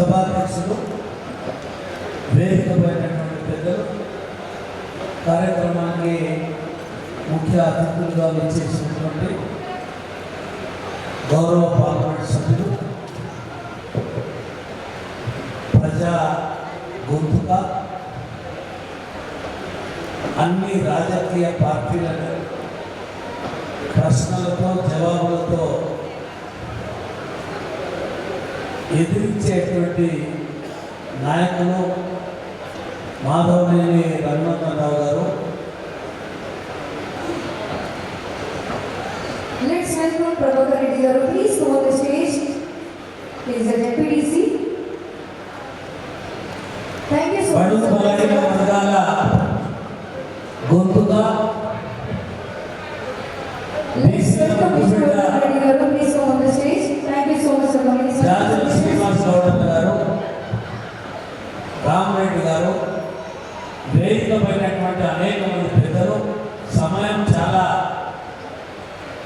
సభాధ్యక్షులు, వేదికమైనటువంటి పెద్దలు, కార్యక్రమానికి ముఖ్య అతిథులుగా విచ్చేసినటువంటి గౌరవ పార్లమెంట్ సభ్యులు, ప్రజా గొంతుక, అన్ని రాజకీయ పార్టీలను ప్రశ్నలతో జవాబులతో ఎదిరించేటువంటి నాయకులు మాధవనేని రఘునందనరావు గారు. Let's welcome Prabhakar Reddy garu. Please come on the stage. He is the DPDC. Thank you so much. బడుగు బలహీన వర్గాల గొంతుగా Let's welcome Mr. Prabhakar Reddy garu. Please come on the stage. Thank you so much for coming. Jajala Srinivas Goud గారు, రామరెడ్డి గారు, వేదికమైనటువంటి అనేక మంది పెద్దలు. సమయం చాలా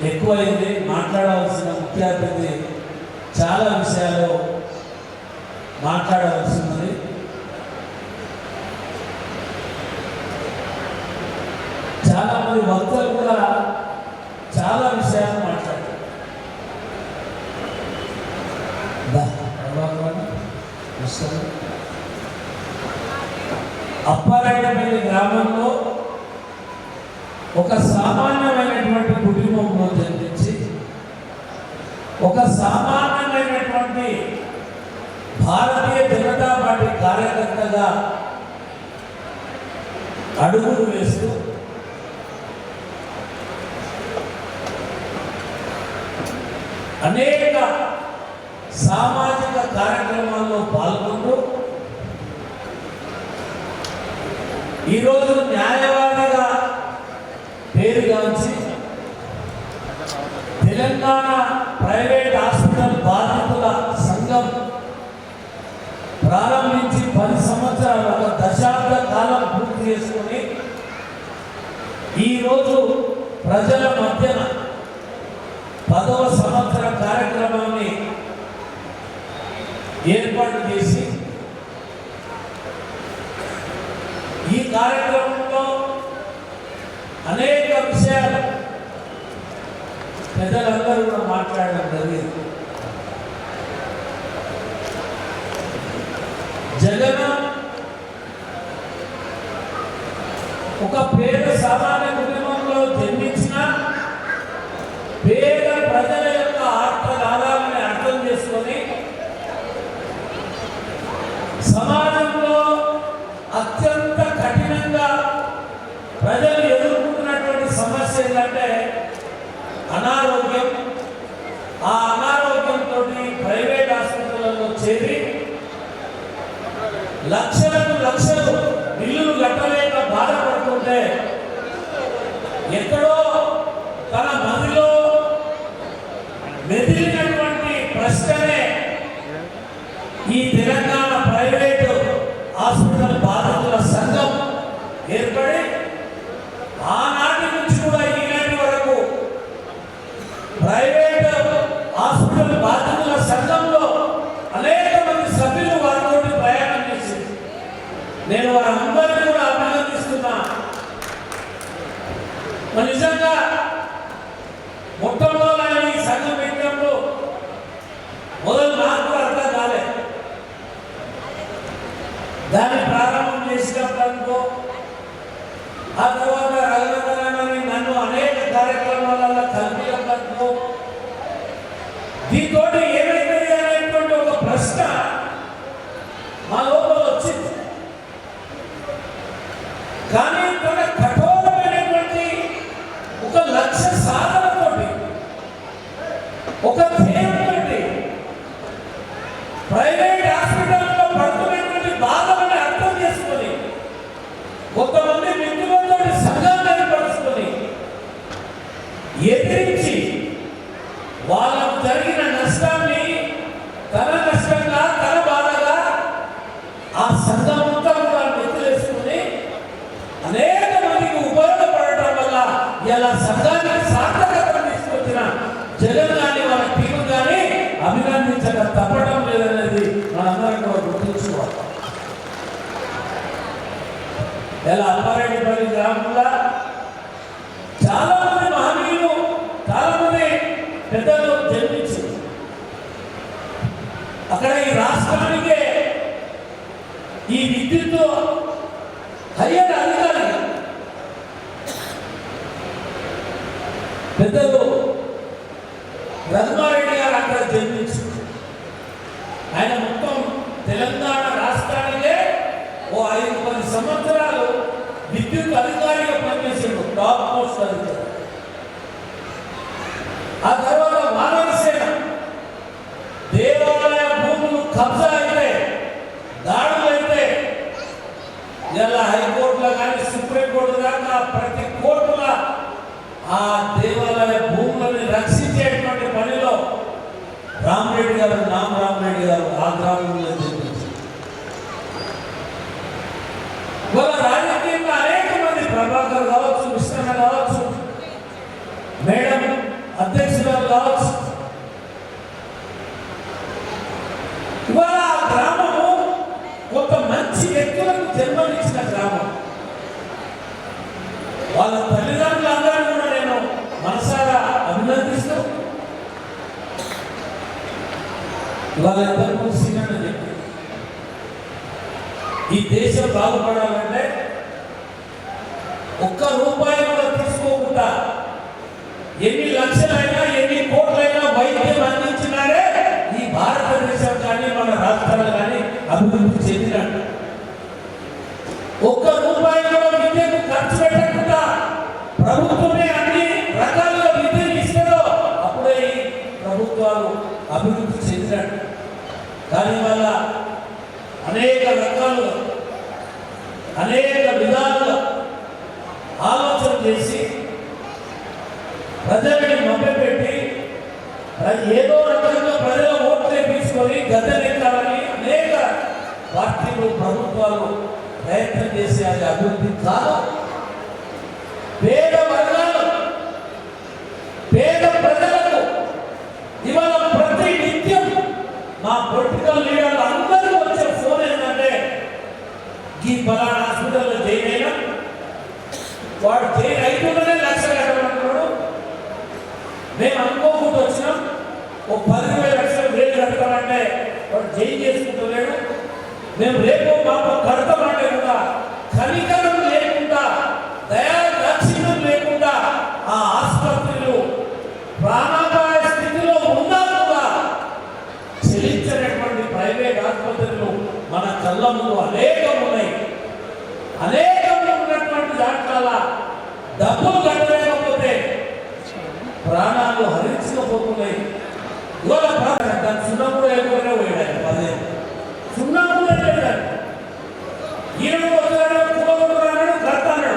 ఎక్కువైంది, మాట్లాడవలసిన ముఖ్య అతిథి చాలా విషయాలు మాట్లాడవలసి ఉన్నది. చాలా మంది వక్తలు కూడా చాలా విషయాలు మాట్లాడారు. అప్పారాయుడుపల్లి గ్రామంలో ఒక సామాన్యమైనటువంటి కుటుంబంలో జన్మించి ఒక సామాన్యమైనటువంటి భారతీయ జనతా పార్టీ కార్యకర్తగా అడుగులు వేస్తూ అనేక సామాజిక కార్యక్రమాల్లో పాల్గొంటూ ఈరోజు న్యాయవాదిగా పేరుగాంచి తెలంగాణ ప్రైవేట్ హాస్పిటల్ బాధితుల సంఘం ప్రారంభించి 10 సంవత్సరాలు, ఒక దశాబ్ద కాలం పూర్తి చేసుకుని ఈరోజు ప్రజల మధ్యన 10వ సంవత్సర కార్యక్రమాన్ని ఏర్పాటు చేసి ఈ కార్యక్రమంలో అనేక విషయాలు పెద్దలందరూ కూడా మాట్లాడడం జరిగింది. జగన్ ఒక పేద సామాన్య కుటుంబంలో జన్మించిన పేద ప్రజల యొక్క ఆర్తనాదాలని అర్థం చేసుకొని సమాజంలో అత్యంత కఠినంగా ప్రజలు ఎదుర్కొంటున్నటువంటి సమస్య ఏంటంటే అనారోగ్యం. ఆ అనారోగ్యంతో ప్రైవేట్ హాస్పిటల్లో చేరి లక్షలకు లక్షలు బిల్లులు కట్టలేక బాధపడుతుంటే ఎక్కడో తన మదిలో మెదిలినటువంటి ప్రశ్ననే ఈ తెలంగాణ ప్రైవేటు హాస్పిటల్ బాధితుల సంఘం ఏర్పడి ఆనాటి నుంచి కూడా ఈనాటి వరకు ప్రైవేట్ హాస్పిటల్ బాధితుల సంఘంలో అనేక మంది సభ్యులు వారితో ప్రయాణం చేసి నేను వారందరినీ కూడా అభినందిస్తున్నా. నిజంగా మొట్టమొదటి ఈ సంఘం పెట్టినప్పుడు మొదలు నాకు అర్థం కాలేదు. దాన్ని ప్రారంభం చేసినప్పుడు ఆ తర్వాత రఘునందనని నన్ను అనేక కార్యక్రమాలలో కలిపినప్పుడు దీంతో ఏమైతుంది అనేటువంటి ఒక ప్రశ్న మా లోపల వచ్చింది. కానీ తన కఠోరమైనటువంటి ఒక లక్ష్య సాధనతోటి, ఒక ధ్యేయంతో ప్రైవేట్ హాస్పిటల్లో పడుతున్నటువంటి బాధలను అర్థం చేసుకొని కొంతమంది మిత్రులతో సంఘాన్ని ఏర్పరుచుకొని ఎదిరించి వాళ్ళకు జరిగిన నష్టాన్ని తన నష్టంగా, తన బాధగా ఆ సంఘమంతా కూడా నెత్తిలేసుకుని అనేక మందికి ఉపయోగపడటం వల్ల ఇలా సంఘానికి సార్థకత తీసుకొచ్చిన జగన్ గాని వాళ్ళ టీం గాని అభినందించక తప్పడం లేదనేది మనందరం పెద్దలు జన్మించింది. అక్కడ ఈ రాష్ట్రానికే ఈ విద్యుత్ హయ్యర్ అధికారి పెద్దలు రఘుమారెడ్డి గారు అక్కడ జన్మించారు. ఆయన మొత్తం తెలంగాణ రాష్ట్రానికే ఓ 5-10 సంవత్సరాలు విద్యుత్ అధికారిగా పనిచేసాడు, టాప్ మోస్ట్ అధికారి. ఆ తర్వాత వానరసేన దేవాలయ భూములు కబ్జా అయితే, దాడులు అయితే, ఇలా హైకోర్టులో కానీ సుప్రీంకోర్టు దాకా ప్రతి కోర్టుల ఆ దేవాలయ భూములను రక్షించేటువంటి పనిలో రామరెడ్డి గారు, రామరెడ్డి గారు ఆ గ్రామంలో జన్మించారు. వాళ్ళ రాజకీయంగా అనేక మంది ప్రభాకర్ కావచ్చు, కృష్ణ కావచ్చు, మేడం అధ్యక్షురాలు కావచ్చు, ఇవాళ ఆ గ్రామము ఒక మంచి వ్యక్తులకు జన్మనిచ్చిన గ్రామం. వాళ్ళ తల్లిదండ్రులందరూ కూడా నేను మనసారా అభినందిస్తూ ఇవాళ ఎంతకు సీనని చెప్పి ఈ దేశం బాగుపడాలంటే ఒక్క రూపాయి కూడా తీసుకోకుండా ఎన్ని లక్షలైనా ఎన్ని కోట్లైనా వైద్యం అందించినారే ఈ భారతదేశం కానీ మన రాష్ట్రాలు కానీ అభివృద్ధి చెందినట్టు. ఒక్క రూపాయి కూడా విద్యకు ఖర్చు పెట్టకుండా ప్రభుత్వమే అన్ని రకాలుగా విద్యను ఇస్తుందో అప్పుడే ఈ ప్రభుత్వాలు అభివృద్ధి చెందినట్టు. దాని వల్ల అనేక రకాలుగా అనేక విధాలుగా ఆలోచన చేసి ప్రజల్ని మభ్యపెట్టి ఏదో రకంగా ప్రజల ఓట్లు తెప్పించుకొని గద్దెనెక్కాలని అనేక పార్టీలు ప్రభుత్వాలు ప్రయత్నం చేసి అది అభివృద్ధి కాదు. పేద వర్గాలు పేద ప్రజలకు ఇవాళ ప్రతి నిత్యం మా పొలిటికల్ లీడర్లు అందరూ వచ్చే ఫోన్ ఏంటంటే ఈ ఫలానా హాస్పిటల్లో జైన్ అయినా వాడు జైన్ అయిపోతేనే లక్ష కట్టమంటున్నాడు. మేము అనుకోకుండా వచ్చినాం, ఓ 10,000 లక్షలు వేలు కడతామంటే వాడు జైన్ చేసుకుంటలేడు. మేము రేపు మాకు కడతామంటే కూడా కనికరం లేకుండా దయా దక్షిణం లేకుండా ఆ ఆసుపత్రులు ప్రాణాపాయ స్థితిలో ఉన్నా కూడా చెల్లించినటువంటి ప్రైవేట్ ఆసుపత్రులు మన కళ్ళ ముందు అనేకం ఉన్నాయి. అనేకం ఉన్నటువంటి దాంట్లో డబ్బులు కట్టలేకపోతే ప్రాణాలు హరించకపోతున్నాయి. ఇవాళ దాని సున్నా కూడా అయిపోయినా పోయాడు, 10 సున్నా కూడా లేడాడు. ఈయన వస్తున్నాడు, కూడగొట్టుకున్నాడు, కడతాడు.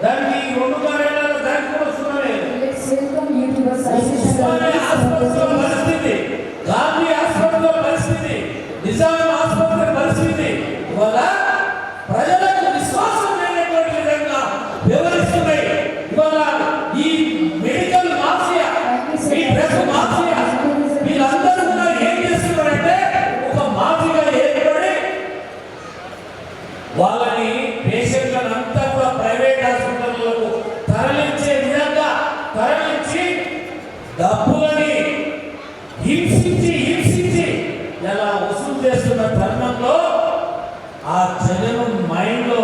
దానికి 2 కార్యాలయాలు దానికి కూడా సున్నా లేదు. ఆసుపత్రిలో పరిస్థితి, గాంధీ ఆసుపత్రిలో పరిస్థితి, నిజాం ఆసుపత్రి పరిస్థితి ఇవాళ ప్రజలకు విశ్వాసం లేనటువంటి విధంగా వివరిస్తున్నాయి. ఇవాళ ఈ మెడికల్ మాఫియా, ఈ డ్రగ్ మాఫియా వీళ్ళందరూ కూడా ఏం చేస్తున్నారంటే ఒక మాఫియా ఏర్పడి వాళ్ళని పేషెంట్లను అంతా కూడా ప్రైవేట్ హాస్పిటల్లకు తరలించే విధంగా తరలించి డబ్బులని హింసించి ఎలా వసూలు చేస్తున్న తరుణంలో ఆ జగన్ మైండ్లో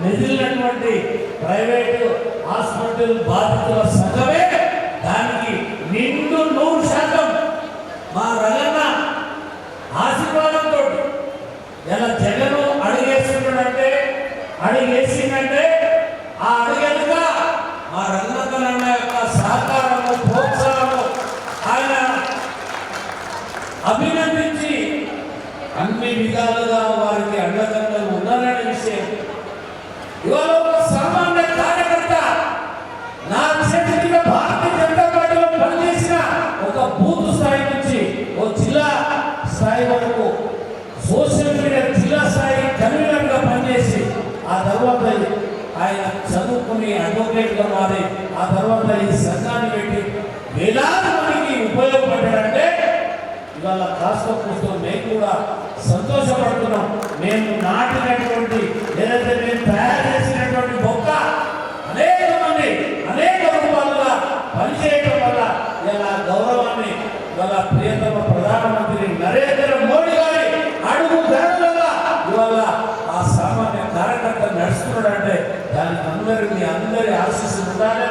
మెదిలినటువంటి ప్రైవేటు హాస్పిటల్ బాధితుల సంఘమే దానికి నిండు 100% మా రగన్న ఆశీర్వాదంతో ఎలా జగన్ అడిగేస్తున్నాడంటే అడిగేసిందంటే ఆ అడిగేందుక మా రఘునందన్ యొక్క సహకారము ప్రోత్సాహము ఆయన అభినందించి అన్ని విధాలుగా వారికి అండదండలు ఉన్నారనే విషయం ఇవాళ ఒక సామాన్య కార్యకర్త నా చేతి కింద భారతీయ జనతా పార్టీలో పనిచేసిన ఒక బూత్ స్థాయి నుంచి ఓ జిల్లా స్థాయి వరకు సోషల్ మీడియా జిల్లా స్థాయి కన్వీనర్గా పనిచేసి ఆ తర్వాత ఆయన చదువుకుని అడ్వకేట్గా మారి ఆ తర్వాత ఈ సంఘాన్ని పెట్టి వేలాది మందికి ఉపయోగపడ్డాడంటే ఇవాళ కాస్త కూస్తూ మేము కూడా సంతోషపడుతున్నాం. మేము నాటినటువంటి ఏదైతే మేము తయారు చేసినటువంటి మొక్క అనేక మంది అనేక రూపాలుగా పనిచేయడం వల్ల ఇలా గౌరవం ఇవాళ ప్రియతమ ప్రధానమంత్రి నరేంద్ర మోడీ గారి అడుగు జాడలలో ఇవాళ ఆ సామాన్య కార్యకర్త నడుస్తున్నాడంటే దానికి మీ అందరి ఆశీస్సులు ఉండాలి,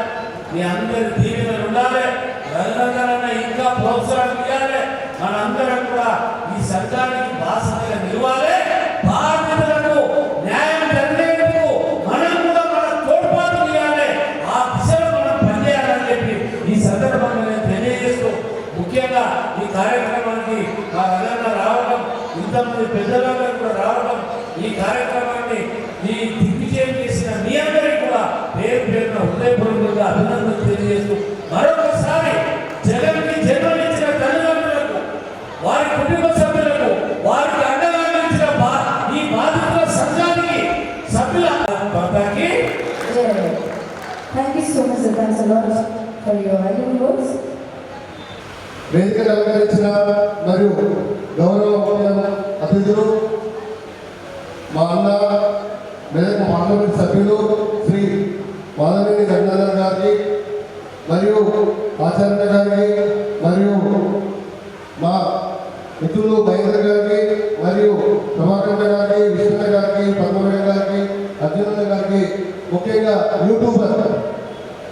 మీ అందరి దీవెనలు ఉండాలి. రఘునందనన్న ఇంకా ప్రోత్సాహం ఇవ్వాలి. మనందరం కూడా ఈ సంఘానికి బాసటగా నిలవాలి. బాధితులకు న్యాయం జరిగేందుకు మనం కూడా మన తోడ్పాటు ఇవ్వాలి. ఆ దిశలో మనం పనిచేయాలని చెప్పి ఈ సందర్భంగా నేను తెలియజేస్తూ, ముఖ్యంగా ఈ కార్యక్రమానికి మా రఘునందన రావడం, ఇంతమంది పెద్దలందరూ కూడా రావడం, ఈ కార్యక్రమాన్ని ఈ దిగ్విజయం చేసిన మీ అందరికీ కూడా పేరు పేరున హృదయపూర్వకంగా అభినందనలు తెలియజేస్తూ, మరొకసారి జగన్కి జన్మనిచ్చిన తల్లిదండ్రులకు, వారి కుటుంబ సభ్యులకు, వారికి అండగా నిలిచిన ఈ బాధితుల సంఘానికి సభ్యుల భర్తకి Thank you so much, sir. Thanks a lot for your valuable words. వేదికను అలంకరించిన మరియు గౌరవ అతిథులు, మా అన్న మెదక్ పార్లమెంట్ సభ్యులు శ్రీ మాధవేని రఘునందన్ గారికి, మరియు ఆచార్య గారికి, మరియు మా మిత్రులు మహేంద్ర గారికి, మరియు ప్రభాకర్ గారికి, విష్ణు గారికి, పద్మనాభ గారికి, అర్జున గారికి, ముఖ్యంగా యూట్యూబర్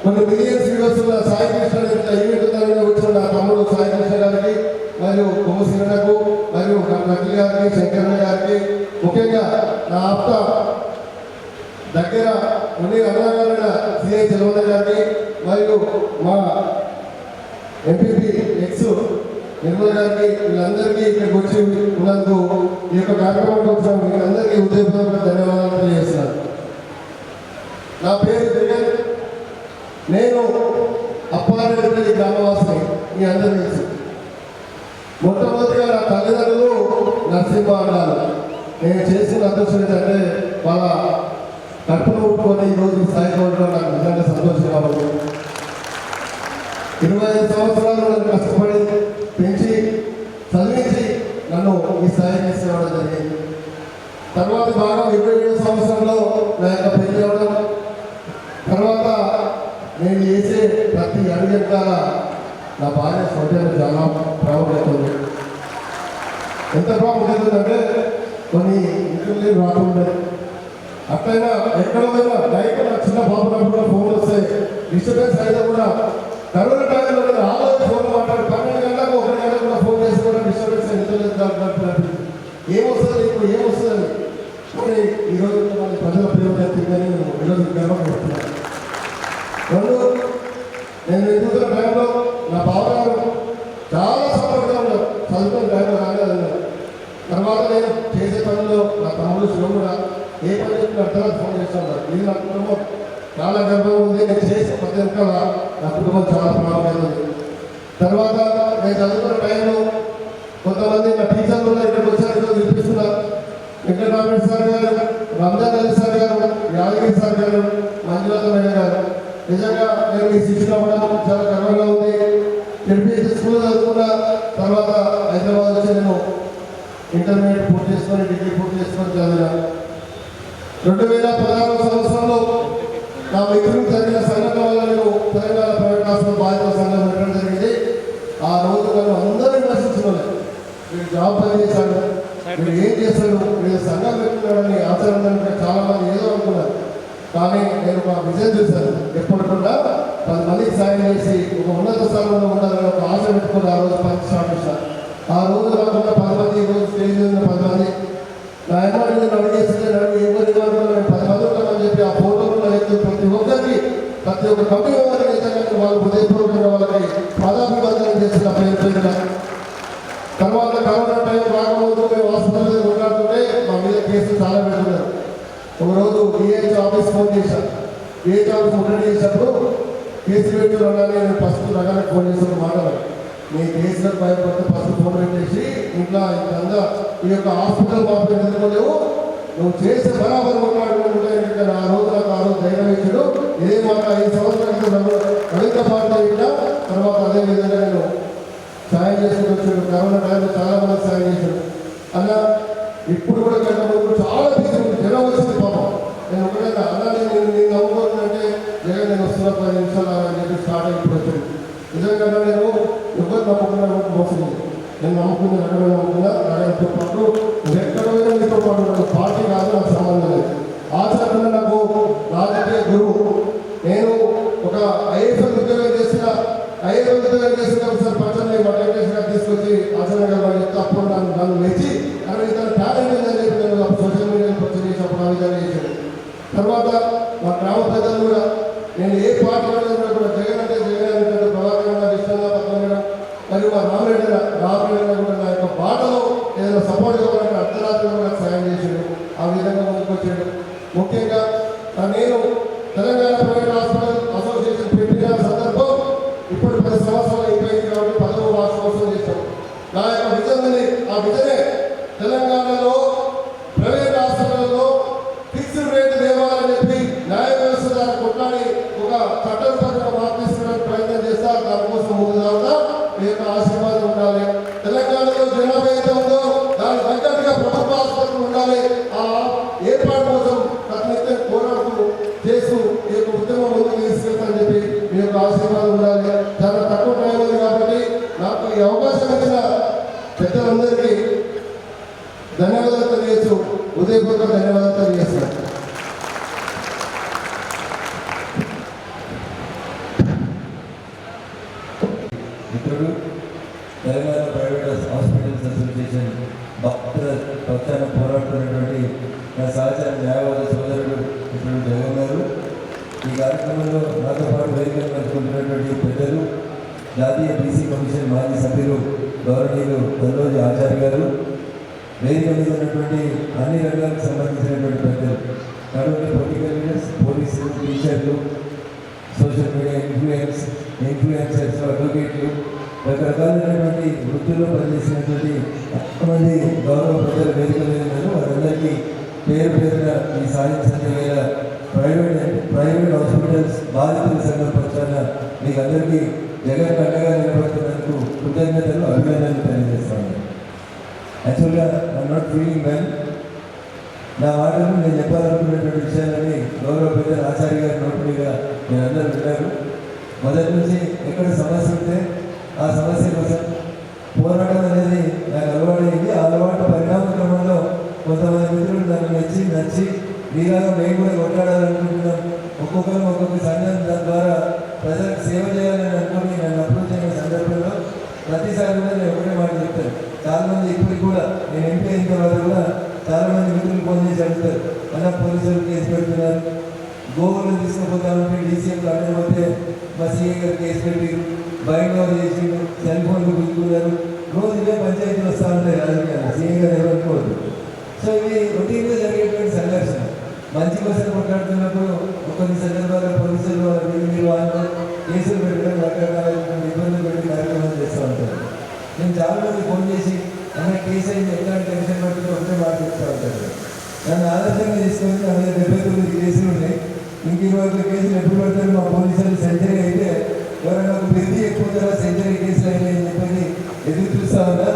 కొన్ని మిలియన్స్ వీడియోస్ ఉన్న సాయి కృష్ణ ఈవెంట్ వచ్చిన తమ్ముడు సాయి కృష్ణ గారికి, మరియు కొమ్మసినకు, మరియు నకిల్ గారికి, శంకరన్న గారికి, ముఖ్యంగా నా ఆప్త దగ్గర ఉండి అన్నగారైన సిఐ చలవన్న గారికి, మరియు మా ఎంపీపీ ఎక్స్ నిర్మల గారికి, వీళ్ళందరికీ ఇక్కడికి వచ్చి ఉన్నందుకు, ఈ యొక్క కార్యక్రమానికి వచ్చిన వీళ్ళందరికీ హృదయపూర్వక ధన్యవాదాలు తెలియజేస్తున్నాను. నా పేరు జగన్. నేను అప్పారెడ్డి గ్రామవాసిని, మీ అందరూ తెలుసు. మొట్టమొదటిగా నా తల్లిదండ్రులు నరసింహ అన్నారు. నేను చేసిన అదృష్టం ఏంటంటే వాళ్ళ కడుపును ఊపుకొని ఈరోజు ఈ స్థాయికి ఉండడం నాకు నిజంగా సంతోషంగా ఉంది. 25 సంవత్సరాలు నన్ను కష్టపడి పెంచి చదివించి నన్ను ఈ స్థాయికి తీసుకురావడం జరిగింది. తర్వాత బాగా 27 సంవత్సరంలో నా యొక్క పెళ్లి అవ్వడం, తర్వాత నేను చేసే ప్రతి అడుగు నా భార్య సౌజన్యం చాలా ప్రాముఖ్యత ఉంది. ఎంత ప్రాముఖ్యత అంటే కొన్ని ఇంట్లో రాకుండా అట్లయినా ఎక్కడ పోయినా నైట్ నా చిన్న బాబునప్పుడు కూడా ఫోన్ వస్తే డిస్టర్బెన్స్ అయితే కూడా కరోనా టైంలో ఆలోచన ఫోన్ మాట్లాడి 12 గంటలకు 1 గంట కూడా ఫోన్ చేసి కూడా డిస్టర్బెన్స్ ఏమొస్తుంది ఇప్పుడు ఏమొస్తుందని కానీ ఈరోజు మన ప్రజల ప్రేమ చెప్పిందని ఈరోజు గర్వపడుతున్నాను. రెండు, నేను ఎదుగుతున్న టైంలో నా బావగారు చాలా సపోర్ట్గా ఉన్నారు. చదువుకున్న టైంలో రాలేదన్నారు. తర్వాత నేను చేసే పనిలో నా తమ్ముడు శివ కూడా ఏ పని చెప్పిన అర్థాలు ఫోన్ చేస్తున్నారు. ఇది నా కుటుంబం చాలా గర్వం ఉంది. నేను చేసే ప్రతి ఒక్క నా కుటుంబం చాలా ప్రాముఖ్యత ఉంది. తర్వాత నేను చదువుకున్న టైంలో కొంతమంది నా టీచర్లు కూడా ఇక్కడికి వచ్చారు, వినిపిస్తున్నారు. వెంకటరామరెడ్డి సార్ గారు, రంజాన్ అలీ సార్ గారు, యాదగిరి సార్ గారు, మంజునాథ మేడం గారు, నిజంగా నేను ఈ శిక్షణ అవ్వడం చాలా గర్వంగా ఉంది. ఎంపీఎస్ స్కూల్ చదువుకున్న తర్వాత హైదరాబాద్ వచ్చి నేను ఇంటర్మీడియట్ పూర్తి చేసుకొని డిగ్రీ పూర్తి చేసుకొని చదివాను. 2016 సంవత్సరంలో నా మిత్రులకు జరిగిన సంఘటన వల్ల నేను తెలంగాణ ప్రైవేట్ హాస్పిటల్ బాధితుల సంఘం పెట్టడం జరిగింది. ఆ రోజు నన్ను అందరూ విమర్శించుకోలేదు. వీడు జాబ్ పని చేశాడు, వీడు ఏం చేస్తాడు, వీడు సంఘం పెట్టుకున్నాడని ఆచరణ చాలా మంది ఏదో అనుకున్నారు. కానీ నేను ఒక విజయం చూశాను. ఎప్పటికుండా 10 మందికి సాయం చేసి ఒక ఉన్నత స్థానంలో ఉండాలని ఒక ఆశ పెట్టుకుని ఆ రోజు పని స్టార్ట్ చేశాను. ఆ రోజు కాకుండా 10 మంది, ఈరోజు స్టేజ్ మీద 10 మంది నా ఎమ్మెల్యే నేను అడిగేస్తే నన్ను ఎవరు ఇవ్వాలి 10 మంది ఉంటామని చెప్పి ఆ ఫోటోలో వ్యక్తులు ప్రతి ఒక్కరికి ప్రతి ఒక్క కంపెనీ వారికి నిజంగా వాళ్ళు హృదయపూర్వకంగా వాళ్ళకి పాదాభివందనం చేసిన పేరు. తర్వాత కరోనా టైం రాకముందు మేము హాస్పిటల్ కొట్లాడుతుంటే మా మీద కేసులు చాలా పెడుతున్నారు. ఒకరోజు డిహెచ్ ఆఫీస్ ఫోన్ చేశాను. డిహెచ్ ఆఫీస్ ముట్టడి చేసినప్పుడు కేసు పెట్టుకుని నేను ఫస్ట్ రకాలకు ఫోన్ చేసిన మాట్లాడాను. నీ కేసులకు భయపడితే ఫస్ట్ ఫోన్ పెట్టేసి ఇంట్లో ఇంత ఈ యొక్క హాస్పిటల్ మాత్రం ఎదుర్కోలేవు, నువ్వు చేసే బరాబర్ కొట్లాడుకుంటే ఆ రోజు నాకు ఆ రోజు ధైర్యం ఇచ్చాడు. ఇదే మాట 5 సంవత్సరాల రవీంద్ర పార్టీ అయినా తర్వాత అదే విధంగా నేను సాయం చేసుకుని వచ్చాడు. కరోనా టైంలో చాలా మంది సాయం చేశాడు. అలా ఇప్పుడు కూడా కంటే చాలా తీసుకుంది జనం వచ్చింది పాపం. నేను ఒకటే అలా నేను నమ్ముకోవాలంటే జగన్ నేను వస్తున్నా 10 నిమిషాలు అని చెప్పి స్టార్ట్ అయ్యి ఇప్పుడు వచ్చింది. నిజంగా నేను ఎవరు నమ్ముకున్నా కూడా మోసం లేదు. నేను నమ్ముకున్న నగరం నమ్ముకున్నా నగరంతో పాటు ఎక్కడ మీతో పాటు నాకు పార్టీ కాదు, నాకు సంబంధం లేదు. ఆచరణ నాకు రాజకీయ గురువు. నేను ఒక ఐఏఎస్ ఉద్యోగం చేసిన ఒకసారి పచ్చని వెంకటేశ్వర గారు తీసుకొచ్చి ఆచరణ గారు చెప్తే అప్పుడు నన్ను వేచి అక్కడ ఇతను టాలెంట్ ఉందని చెప్పి నేను సోషల్ మీడియాలో పరిచయం చేసినప్పుడు ఆ విధంగా చేశాను. తర్వాత మా గ్రామ ప్రజలు కూడా నేను ఏ పార్టీ కూడా జగన్ అంటే ప్రభాకర్ గారు ఇష్టంగా పక్కన మరియు మా రామరెడ్డి కూడా నా యొక్క బాటలో ఏదైనా సపోర్ట్ కావాలంటే అర్ధరాత్రి నాకు సాయం చేశాడు. ఆ విధంగా ముందుకొచ్చాడు. ముఖ్యంగా నేను తెలంగాణ ప్రైవేట్ హాస్పిటల్ అసోసియేషన్ పెట్టిన సందర్భం ఇప్పుడు 10 సంవత్సరాలు అయిపోయింది కాబట్టి 10వ వార్షికోత్సవం చేశాం. నా యొక్క విజన్ని ఆ విజనే తెలంగాణలో ప్రైవేట్ హాస్పిటల్లో ఫిక్స్డ్ రేట్ దేవాలని చెప్పి న్యాయ వ్యవస్థ ద్వారా కొట్లాడి ఒక చట్టపరంగా మార్పు తీసుకోవడానికి ప్రయత్నం చేస్తా. దానికోసం ముందు దాకా మీ యొక్క ఆశీర్వాదం ఉండాలి. తెలంగాణలో జనాభా ఎంత ఉందో దాని తగ్గట్టుగా ప్రభుత్వ ఆసుపత్రులు ఉండాలి. ఆ ఏర్పాటు కోసం ప్రతినిత్యం పోరాడుతూ చేస్తూ ఈ యొక్క ఉద్యమం ముందుకు తీసుకెళ్తానని చెప్పి మీ యొక్క ఆశీర్వాదం ఉండాలి. చాలా తక్కువ టైం ఉంది కాబట్టి నాకు ఈ అవకాశం ఇచ్చిన పెద్దలందరికీ ధన్యవాదాలు తెలియచ్చు. ఉదయపూర్వక ధన్యవాదాలు తెలియజేస్తాను. మిత్రుడు తెలంగాణ ప్రైవేట్ హాస్పిటల్స్ అసోసియేషన్ పక్షాన పోరాడుతున్నటువంటి నా సహచర న్యాయవాద సోదరుడు మిత్రుడు జగన్ గారు, ఈ కార్యక్రమంలో నాతో పాటు వేదికలు పంచుకుంటున్నటువంటి పెద్దలు, జాతీయ బీసీ కమిషన్ మాజీ సభ్యులు గౌరవనీయులు దల్లోజీ ఆచార్య గారు, వేదిక మీద ఉన్నటువంటి అన్ని రంగాలకు సంబంధించినటువంటి పెద్దలు, కాబట్టి పొలిటికల్ లీడర్స్, పోలీసులు, టీచర్లు, సోషల్ మీడియా ఇన్ఫ్లుయెన్సర్స్, అడ్వకేట్లు, రకరకాలైనటువంటి వృత్తుల్లో పనిచేసినటువంటి ఎంతమంది గౌరవ ప్రజల వేదిక మీద ఉన్నారు. వారందరికీ పేరు పేరున ఈ సాయం సంధ్య ప్రైవేట్ హాస్పిటల్స్ బాధితుల సంఘం పక్షాన మీకు అందరికీ జగన్ అండగా నిలబడుతున్నందుకు కృతజ్ఞతలు, అభినందనలు తెలియజేస్తాను. యాక్చువల్గా ఐఎమ్ నాట్ ఫీలింగ్ వెల్. నా మాటలు నేను చెప్పాలనుకున్నటువంటి విషయాలని గౌరవ పెద్దల ఆచార్య గారి నోటి మీద మీరు అందరూ విన్నారు. మొదటి నుంచి ఎక్కడ సమస్య ఉంటే ఆ సమస్య కోసం పోరాటం అనేది నాకు అలవాటైంది. ఆ అలవాటు పరిణామ క్రమంలో కొంతమంది మిత్రులు నన్ను నచ్చి మీలాగా మేము కూడా కొట్లాడాలనుకుంటున్నాం, ఒక్కొక్క సంఘం దాని ద్వారా ప్రజలకు సేవ చేయాలని అనుకుని నన్ను అప్రోచ్ అయిన సందర్భంలో ప్రతిసారి కూడా నేను ఒకటే మాట చెప్తాను. చాలామంది ఇప్పటికి కూడా నేను ఎంపీ అయిన తర్వాత కూడా చాలామంది మిత్రులు ఫోన్ చేసి అడుగుతారు, అలా పోలీసులు కేసు పెడుతున్నారు, గోవులను తీసుకుపోతామంటే డీసీఎంలు అడగకపోతే మా సీఏ గారు కేసు పెట్టి బయట చేసిండు, సెల్ ఫోన్లు గుర్తుకున్నారు, రోజు ఇవే పంచాయతీలు వస్తూ ఉంటాయి రాజకీయాలు, సీఏ గారు ఎవరు అనుకోవద్దు. సో ఇవి రొటీన్గా జరిగేటువంటి సంఘర్షణ. మంచి కోసం కొట్లాడుతున్నప్పుడు కొన్ని సందర్భాల్లో పోలీసులు వాళ్ళు కేసులు పెట్టడం, రకరకాలైనటువంటి ఇబ్బందులు పెట్టి కార్యక్రమాలు చేస్తూ ఉంటారు. నేను చాలామంది ఫోన్ చేసి అన్న కేసు అయింది, ఎట్లాంటి టెన్షన్ పడుతుందో ఒకటే మాట చెప్తూ ఉంటారు. నన్ను ఆదర్శంగా తీసుకొని నా మీద 79 కేసులు ఉన్నాయి, ఇంక 21 కేసులు ఎప్పుడు పడతారు మా పోలీసులు సెంచరీ అయితే ఎవరైనా ఒక పెద్ద ఎక్కువ సెంచరీ కేసులు అయినాయని చెప్పి ఎదురు చూస్తా ఉన్నా.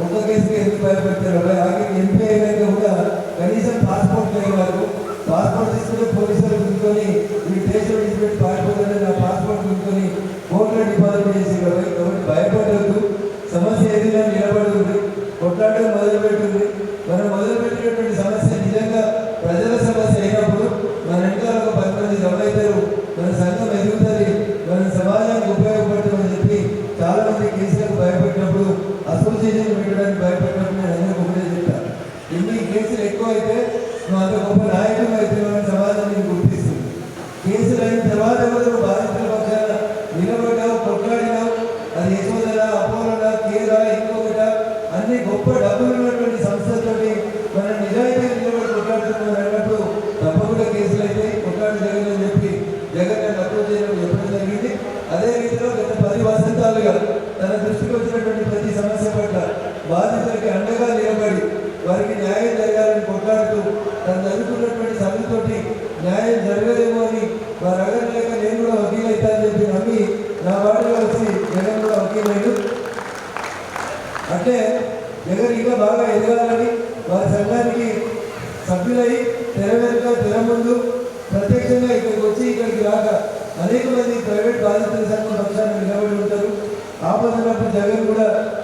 ఒక్క కేసుకి ఎందుకు భయపడతారు? ఆఖరికి ఎంపీ అయినాక కూడా కనీసం పాస్పోర్ట్ లేని వారు పాస్పోర్ట్ తీసుకుని పోలీసులు తీసుకొని ఈ దేశంలో తీసుకెళ్ళి పారిపోతారని నా పాస్పోర్ట్ తీసుకొని కోర్టులో డిపాజిట్ చేసి కాబట్టి భయపడవద్దు. సమస్య ఏదైనా నిలబడుతుంది, కొట్లాడడం మొదలుపెట్టింది. మనం మొదలుపెట్టినటువంటి సమస్య నిజంగా ప్రజల సమస్య అయినప్పుడు మన వెనకాల ఒక 10 మంది గమవుతారు, మన సంఘం ఎదుగుతుంది, మన సమాజానికి ఉపయోగపడుతుందని చెప్పి చాలామంది కేసులకు భయపెట్టినప్పుడు, అసోసియేషన్ పెట్టడానికి భయపెట్టినప్పుడు నేను అందరికీ ఒకటే చెప్తాను, ఇన్ని కేసులు ఎక్కువ అయితే నువ్వు అంత గొప్ప నాయకులు అయితే సమాజాన్ని గుర్తిస్తుంది. కేసులు అయిన తర్వాత కూడా బాధితుల పక్షాన నిలబడ్డావు, కొట్లాడినావు, అది యశోదరా, అపోలోనా, కేరా, ఇంకొకట అన్ని గొప్ప డబ్బులు ఉన్నటువంటి సంస్థలతోటి మనం నిజాయితీ నిలబడి కొట్లాడుతున్నాం అన్నప్పుడు తప్పకుండా కేసులు అయితే కొట్లాడి జగన్ చెప్పి జగన్ అప్రోచ్ చేయడం చెప్పడం జరిగింది. అదే రీతిలో గత 10 వసంతాలుగా తన దృష్టికి వచ్చినటువంటి ప్రతి సమస్య పట్ల బాధితులకి అండగా నిలబడి వారికి న్యాయం జరగాలని కొట్లాడుతూ తను జరుగుతున్నటువంటి సభ్యులతోటి న్యాయం జరగదేమో అని వారు అడగలేక నేను కూడా వకీల్ అవుతానని చెప్పి నమ్మి నా వాడిలో వచ్చి జగన్ కూడా వకీలైడు. అంటే జగన్ ఇంకా బాగా ఎదగాలని వారి సంఘానికి సభ్యులై తెర వెనుక తెర ముందు ప్రత్యక్షంగా ఇక్కడికి వచ్చి ఇక్కడికి రాక అనేక మంది ప్రైవేట్ బాధితుల సంఘం పక్షాన్ని నిలబడి ఉంటారు. ఆపదన్నప్పుడు జగన్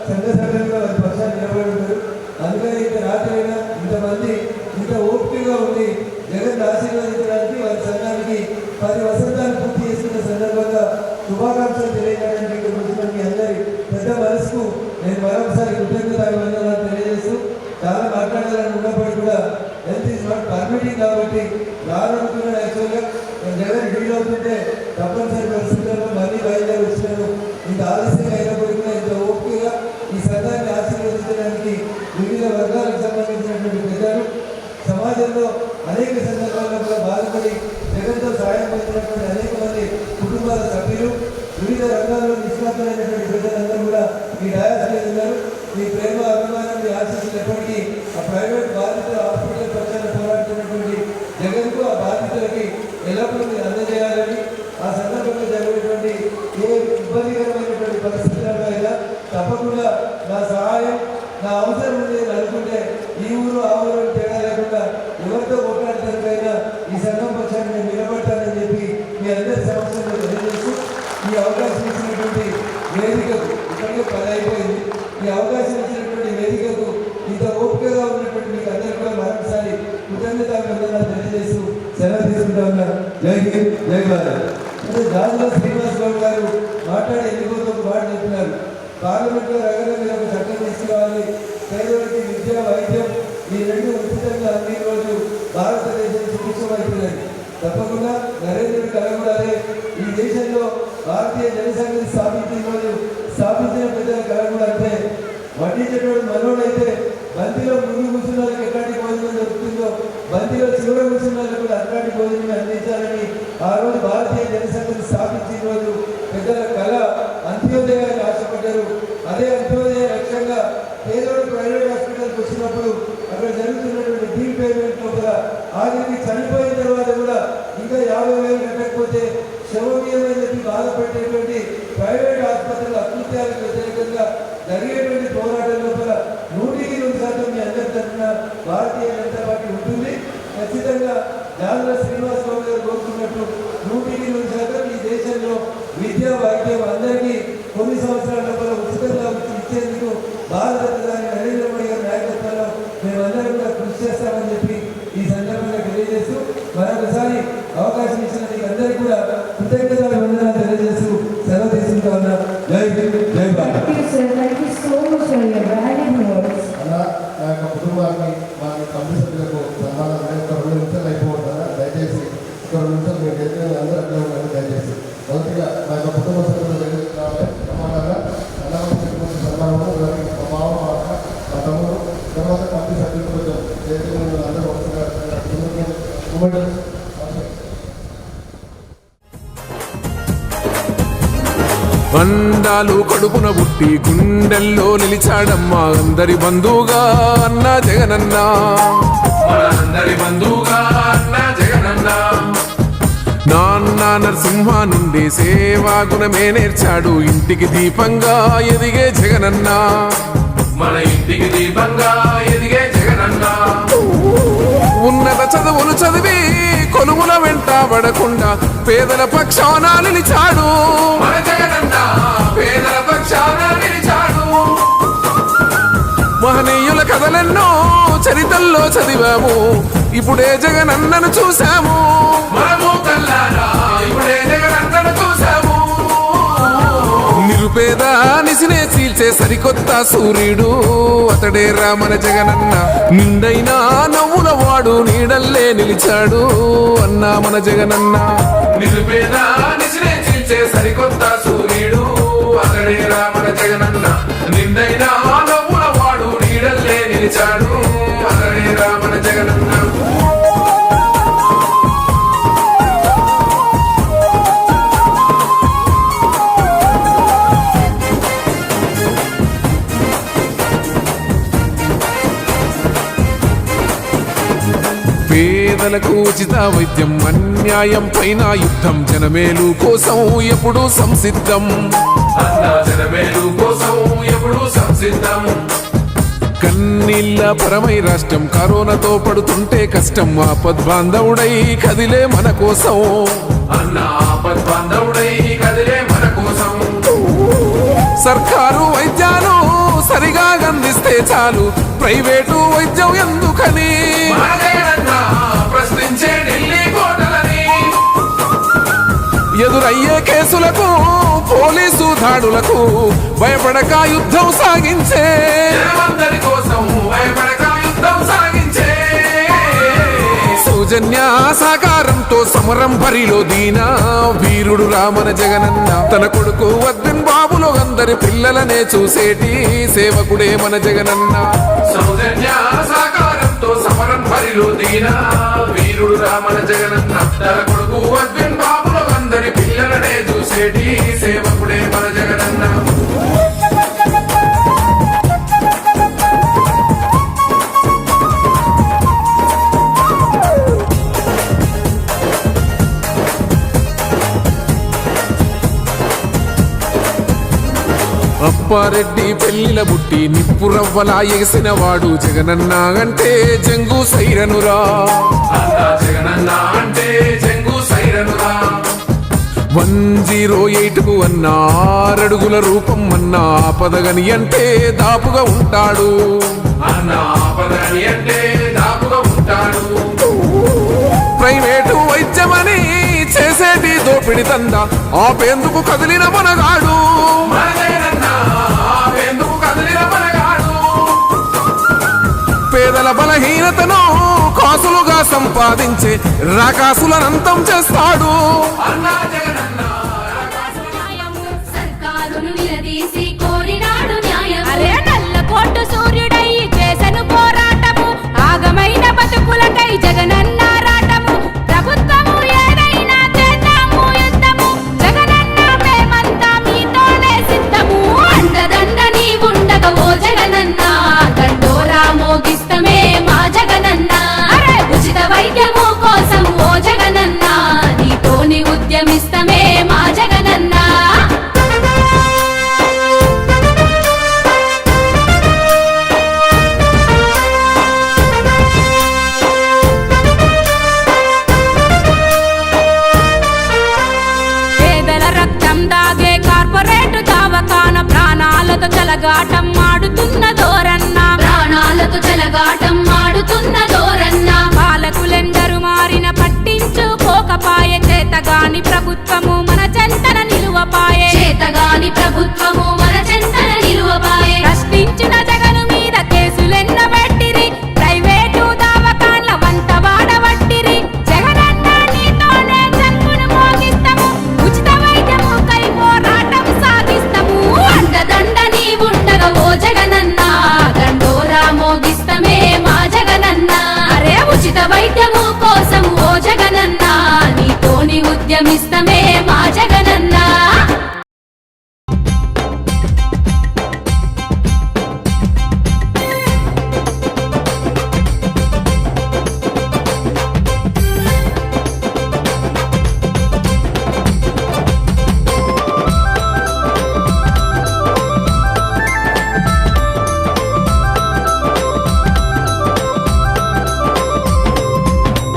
సంఘ సభ్యులుగా వారి పక్షాన్ని నిలబడి ఉంటారు. అందుకని ఇంత రాత్రైనా ఇంతమంది ఇంత ఓపికగా ఉండి జగన్ ఆశీర్వదించడానికి వారి సంఘానికి 10 వసంతాలు పూర్తి చేసుకున్న సందర్భంగా శుభాకాంక్షలు తెలియజేయడానికి ఇక్కడ వచ్చిన మీ అందరి పెద్ద మనసుకు నేను మరొకసారి కృతజ్ఞతలు తెలియజేస్తూ చాలా మాట్లాడాలని ఉన్నప్పటికీ కూడా హెల్త్ ఈజ్ నాట్ పర్మిటింగ్ కాబట్టి రానుకుంటున్నాను. యాక్చువల్గా నేను జగన్ డీల్ అవుతుంటే తప్పనిసరి పరిస్థితుల్లో మళ్ళీ బయలుదేరి వచ్చినాను. ఇంత ఆలస్యంగా అయినప్పటికీ కూడా ఇంత ఓపికగా ఈ సంఘాన్ని ఆశీర్వదించడానికి వివిధ వర్గాలకు సంబంధించినటువంటి పెద్దలు సమాజంలో అనేక సందర్భాల్లో కూడా బాధపడి జగన్తో సహాయం పొందినటువంటి అనేక మంది కుటుంబాల సభ్యులు వివిధ రంగాల్లో నిష్ణాతులైనటువంటి ప్రజలందరూ కూడా ఈ డయాస్లో ఉన్నారు. మీ ప్రేమ అభిమానం మీ ఆశీస్సులు ఎప్పటికీ ఆ ప్రైవేట్ బాధితుల హాస్పిటల్ పక్షాన పోరాడుతున్నటువంటి జగన్కు ఆ బాధితులకి ఎల్లప్పుడూ మీరు అందజేయాలని ఆ సందర్భంగా జరిగినటువంటి ఏ ఇబ్బందికరమైనటువంటి పరిస్థితులలో అయినా తప్పకుండా నా సహాయం నా అవసరం ఉంది అని అనుకుంటే ఈ ఊరు ఆ ఊరు తేడా లేకుండా ఎవరితో పోట్లాడటానికైనా ఈ సంఘం పక్షాన్ని నేను నిలబడతానని చెప్పి మీ అందరి సమస్యలను తెలియజేస్తూ ఈ అవకాశం ఇచ్చినటువంటి వేదికకు ఇప్పటికే 10 అయిపోయింది. ఈ అవకాశం ఇచ్చినటువంటి వేదికకు ఇంత ఓపికగా ఉన్నటువంటి మీకు అందరికీ కూడా మరొకసారి కృతజ్ఞతలు తెలియజేస్తూ సెలవు తీసుకుంటా ఉన్నా. జై హింద్, జై భారత్. అంటే జాజుల శ్రీనివాస్ గౌడ్ గారు మాట్లాడే ఎన్నికలతో ఒక మాట చెప్తున్నారు. పార్లమెంట్లో రగన మీద ఒక చట్టం తీసుకురావాలి, పేదవారికి విద్య వైద్యం ఈ రెండు ఉచితంగా అన్ని రోజు భారతదేశం సుభిక్షమైపోయింది. తప్పకుండా నరేంద్రుడి కలగూడాలి. ఈ దేశంలో భారతీయ జనసంఘం స్థాపించిన పెద్దల కలగూడ అంటే వడ్డించేటోడు మనోడైతే బంతిలో ముందు కూర్చున్న వాళ్ళకి ఎట్లాంటి భోజనం దొరుకుతుందో బంతిలో చివర కూర్చున్న వాళ్ళకి కూడా అట్లాంటి భోజనం అందించాలని ఆ రోజు భారతీయ జనసంఘం స్థాపించిన రోజు పెద్దల కళ అంత్యోదయాన్ని ఆశపడ్డారు. అదే అంత్యోదయ లక్ష్యంగా పేదోడు ప్రైవేట్ హాస్పిటల్కి వచ్చినప్పుడు అక్కడ జరుగుతున్నటువంటి బిల్ పేమెంట్ లోపల ఆఖరికి చనిపోయిన తర్వాత కూడా ఇంకా 50,000 కట్టకపోతే శవమీయమని చెప్పి బాధపెట్టేటువంటి ప్రైవేట్ ఆసుపత్రుల అకృత్యాలకు వ్యతిరేకంగా జరిగేటువంటి పోరాటం లోపల 100% మీ అందరి తరఫున భారతీయ జనతా పార్టీ ఉంటుంది. ఖచ్చితంగా జాజుల శ్రీనివాస్ గౌడ్ గారు కోరుకున్నట్టు 100% ఈ దేశంలో విద్య వైద్యం అందరికీ కొన్ని సంవత్సరాల లోపల ఉచితంగా ఇచ్చేందుకు భారత ప్రధాని నరేంద్ర మోడీ గారి నాయకత్వంలో మేమందరం కూడా కృషి చేస్తామని చెప్పి ఈ సందర్భంగా తెలియజేస్తూ మరొకసారి అవకాశం ఇచ్చిన మీకు అందరికీ కూడా కృతజ్ఞతలు తెలియజేస్తూ సెలవు తీసుకుంటా ఉన్నా. జై హింద్, జై Bharat. Thank you so much for your valuable words. అలా నా యొక్క కుటుంబానికి మా కమిటీ సభ్యులకు సన్మానం ఒక 2 నిమిషాలు అయిపోతుందా దయచేసి ఒక 2 నిమిషాలు మీరు ఎదురు అందరూ అట్లా ఉండాలి. దయచేసి మొదటిగా మా యొక్క కుటుంబ సభ్యులు దగ్గరికి రావాలి. ప్రమాణంగా సన్మానము మా మామ మా తమ్ముడు తర్వాత కమిటీ సభ్యులు కొంచెం చేతులు అందరూ ఒకసారి అండాలు కడుపున పుట్టి గుండెల్లో నిలిచాడమ్మా అందరి బంధువుగా అన్న జగనన్న, అందరి బంధువుగా అన్న జగనన్న. నాన్న నరసింహ నుండి సేవా గుణమే నేర్చాడు, ఇంటికి దీపంగా ఎదిగే జగనన్న, మన ఇంటికి దీపంగా ఎదిగే జగనన్న. ఉన్నత చదువులు చదివి కొలువుల వెంట పడకుండా పేదల పక్షాన నిలిచాడు మన జగనన్న, పేదల పక్షాన నిలిచాడు. మహనీయుల కథలెన్నో చరితల్లో చదివాము, ఇప్పుడే జగనన్నను చూసాము. మనము కల్లారా ఇప్పుడే జగనన్నను చూసాము. నిరుపేద నిసినే చీల్చే సరికొత్త సూర్యుడు అతడే మన జగనన్న. నిండైన నవ్వుల వాడు నీడల్లే నిలిచాడు అన్నా మన జగనన్న. నిరుపేద నిసినే చీల్చే సరికొత్త సూర్యుడు అతడే మన జగనన్న. నిండైన నవ్వుల వాడు నీడల్లే నిలిచాడు అతడే మన జగనన్న. పేదలకు ఉచిత వైద్యం, అన్యాయం పైన యుద్ధం, జనమేలు కోసం ఎప్పుడు సంసిద్ధం అన్నా, జనమేలు కోసం ఎప్పుడు సంసిద్ధం. కన్నీళ్ళ పరమై రాష్ట్రం కరోనాతో పడుతుంటే కష్టం, ఆపద్బాంధవుడై కదిలే మన కోసం అన్నా, ఆపద్బాంధవుడై కదిలే మన కోసం. సర్కారు వైద్యాలు సరిగా అందిస్తే చాలు, ప్రైవేటు వైద్యం ఎందుకని ప్రశ్నించే ఢిల్లీ కోటలని. ఎదురయ్యే కేసులకు పోలీసు దాడులకు భయపడక యుద్ధం సాగించే, అందరి కోసం భయపడక యుద్ధం సాగించే. సౌజన్య సాకారంతో సమరం బరిలో దీనా వీరుడు రామన జగనన్న. తన కొడుకు వద్దిన్ బాబులో అందరి పిల్లలనే చూసేటి సేవకుడే మన జగనన్న. సౌజన్య సాకారంతో సమరం బరిలో దీనా వీరుడు రామన జగనన్న. తన కొడుకు వద్దిన్ బాబులో అందరి పిల్లలనే చూసేటి సేవకుడే మన జగనన్న. అప్పారెడ్డి పెళ్లిల బుట్టి నిప్పురవ్వలా ఎగిసిన వాడు జగనన్న అంటే జంగు సైరనురా. జగనన్న అంటే జంగు సైరనురా. 108కు అన్న 6 అడుగుల రూపం అన్న ఆపదగని అంటే దాపుగా ఉంటాడు. అన్న ఆపదగని అంటే దాపుగా ఉంటాడు. ప్రైవేటు వైద్యమని చేసేటి దోపిడి తంద ఆపేందుకు కదిలిన మనగాడు. పేదల బలహీనతను కాసులుగా సంపాదించే రాకాసులనంతం చేస్తాడు. సర్కారును నిలదీసి కోరినాడు న్యాయం. అరే నల్ల కోటు సూర్యుడై చేసను పోరాటము, ఆగమైన బతుకులకై జగనన్న రాటము. ప్రభుత్వము ఏదైనా చేద్దాము యుద్ధము, జగనన్న మేమంతా మీతోనే సిద్ధము. అండదండ నీ ఉండగా ఓ జగనన్న, దండోరా మోగిస్తమే మా జగనన్న. అరే ఉచిత వైద్యము కోసం ఓ జగనన్న, నీతోని ఉద్యమిస్తమే మా జగనన్న. పేదల రక్తం దాగే కార్పొరేట్ దవాఖాన ప్రాణాలతో చెలగాటం ఆడుతున్న దోరన్న. ప్రాణాలతో చెలగాటం ఆడుతున్న దోరన్న. పాలకులెందరు మారిన పట్టించుకోకపాయే, చేతగాని ప్రభుత్వము మన చెంతన నిలువపాయే. చేతగాని ప్రభుత్వము మన చెంతన నిలువపాయే. ప్రశ్నించిన జగను మీద కేసులెన్న పెట్టిరి, ప్రైవేటు దవాఖాన్ల వంత వాడబట్టిరి. జగనన్న నీతోనే చెంపును మోగిస్తాము, ఉచిత వైద్యము కై పోరాటం సాగిస్తాము. అండదండ నీ ఉండగా ఓ జగనన్న, దండోరా మోగిస్తమే మా జగనన్న. అరే ఉచిత వైద్యము కోసం ఓ జగనన్న, నీతోని ఉద్యమిస్తమే మా జగనన్న.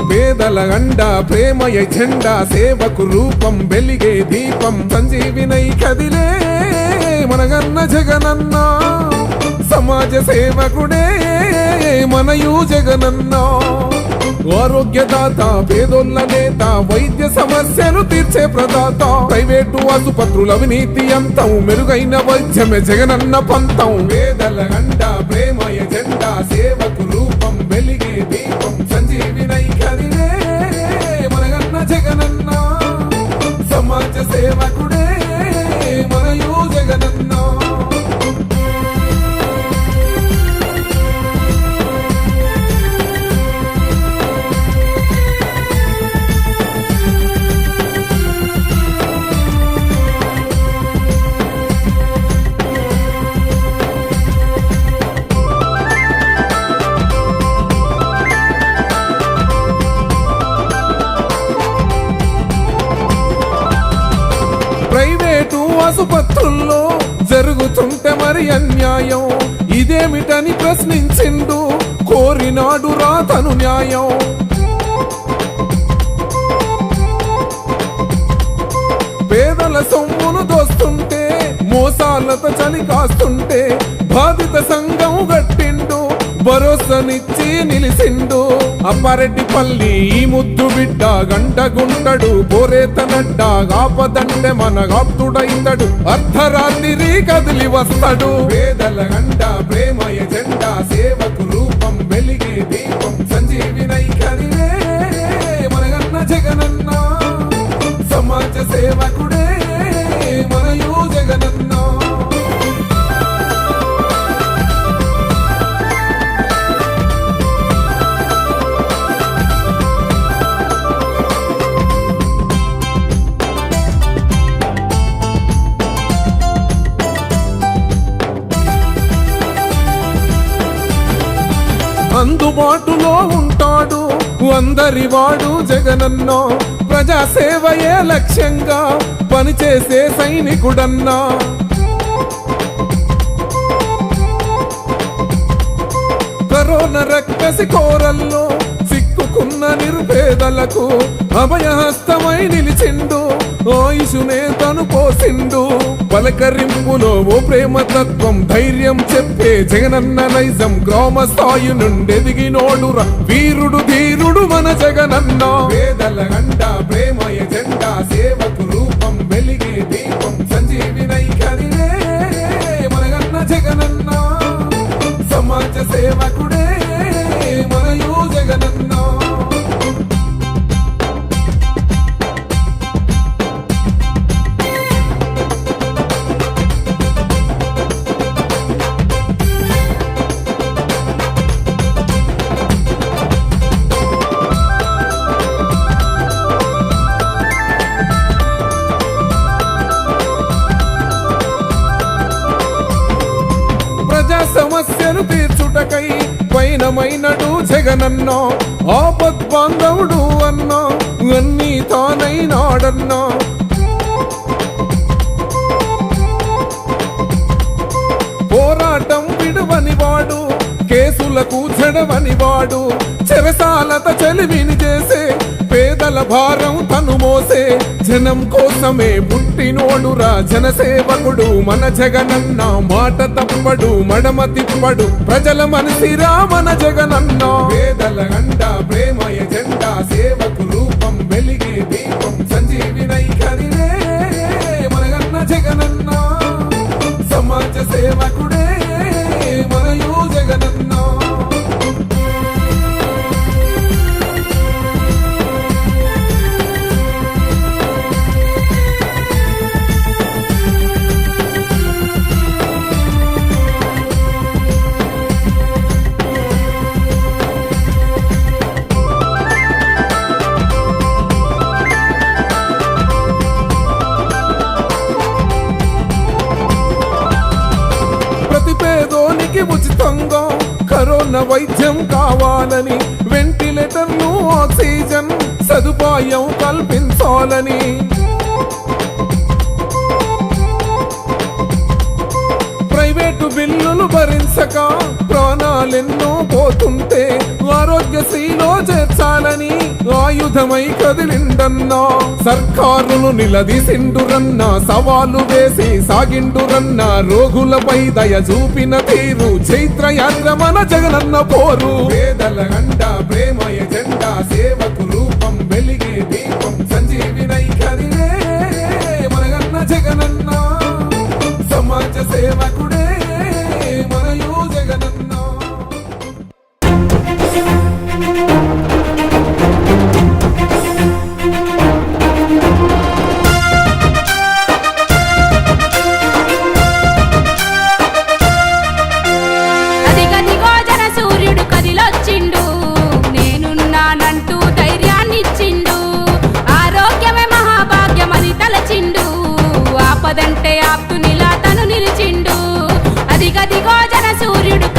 పేదల అండ ప్రేమయ జెండా, సేవకు రూపం వెలిగే దీపం, సంజీవినై కదిలే మనగన్న జగనన్న. సమాజ సేవకుడే మనయు జగనన్న. ఆరోగ్యదాత, పేదోళ్ళ నేత, వైద్య సమస్యలు తీర్చే ప్రదాత. ప్రైవేటు ఆసుపత్రుల అవినీతి అంతం, మెరుగైన వైద్యమే జగనన్న పంతం. పేదల అండ ప్రేమయ జెండా, సేవకు రూపం వెలిగే దీపం, సంజీవినై కదిలే మనగన్న జగనన్న. సమాజ సేవకుడే మనయు జగనన్న. ప్రైవేటు ఆసుపత్రుల్లో జరుగుతుంటే మరి అన్యాయం, ఇదేమిటని ప్రశ్నించిండు, కోరినాడు రాతను న్యాయం. పేదల సొమ్మును దోస్తుంటే మోసాలు వర్షాలతో చలి కాస్తుంటే బాధిత సంఘం గట్టిండు, భరోసానిచ్చి నిలిసిండు. అప్పారెడ్డిపల్లి ఈ ముద్దు బిడ్డ గంట గుంటడు, బోరేతనడ్డ ఆపదంటే మన గాప్తుడైతడు, అర్ధరాత్రి కదిలి వస్తాడు. పేదల గంట ప్రేమ ఎజెండా, సేవకు రూపం వెలిగే దీపం, సంజీవినై కదిలే మనగన్న జగనన్న, సమాజ సేవకుడే మనయు జగనన్న. అందుబాటులో ఉంటాడు అందరి వాడు జగనన్నో, ప్రజాసేవయే లక్ష్యంగా పనిచేసే సైనికుడన్నా. కరోనా రక్కసి కోరల్లో సిక్కుకున్న నిరుపేదలకు అభయహస్తమై నిలిచిండు, ఆయుషునే తను పోసిండు. పలకరింపులో ఓ ప్రేమతత్వం, ధైర్యం చెప్పే జగనన్న నైజం, గ్రామ స్థాయి నుండెదిగినోడురా వీరుడు ధీరుడు మన జగనన్న. పేదల గంట ప్రేమ ఎజెండా, సేవకు రూపం వెలిగే దీపం, సంజీవినై కదిలే మనగన్న జగనన్న, సమాజ సేవకుడే మనయు జగనన్న. ప్రజా సమస్యలు తీర్చుటకై పైనమైనడు జగనన్నో, ఆపద్బాంధవుడు అన్నా అన్నీ తానైనాడన్నా. పోరాటం విడువని వాడు, కేసులకు చెడవని వాడు, చెరసాలత చెలివిని చేసే పేదల భారం తను మోసే, జనం కోసమే పుట్టినోడురా జనసేవకుడు మన జగనన్న. మాట తప్పడు మడమ తిప్పడు, ప్రజల మనసిరా మన జగనన్న. పేదల గంట ప్రేమ ఎజెండా, సేవకు రూపం వెలిగే దీపం, సంజీవినై కదిలే మనగన్న జగనన్న, సమాజ సేవకుడే మనయు జగనన్న. పేదోనికి ఉచితంగా కరోనా వైద్యం కావాలని, వెంటిలేటర్లు ఆక్సిజన్ సదుపాయం కల్పించాలని, ప్రైవేటు బిల్లులు భరించక ప్రాణాలెన్నో పోతుంటే ఆరోగ్యశ్రీలో చేర్చాలని ఆయుధమై కదిలిండన్నా. సర్కారును నిలదీసిండురన్నా, సవాలు వేసి సాగిండురన్నా, రోగులపై దయ చూపిన తీరు చైత్రయాత్ర మన జగనన్న పోరు. పేదల గంట ప్రేమ ఎజెండా, సేవకు రూపం వెలిగే దీపం, సంజీవినై కదిలే మనగన్న జగనన్న, సమాజ సేవకుడే మనయు జగనన్న. అదిగదిగో జన సూర్యుడు కదిలొచ్చిండు, నేనున్నానంటూ ధైర్యాన్నిచ్చిండు, ఆరోగ్యమే మహాభాగ్యమని తలచిండు, ఆపదంటే ఆప్తునిలా తను నిలిచిండు. అదిగదిగో జన సూర్యుడు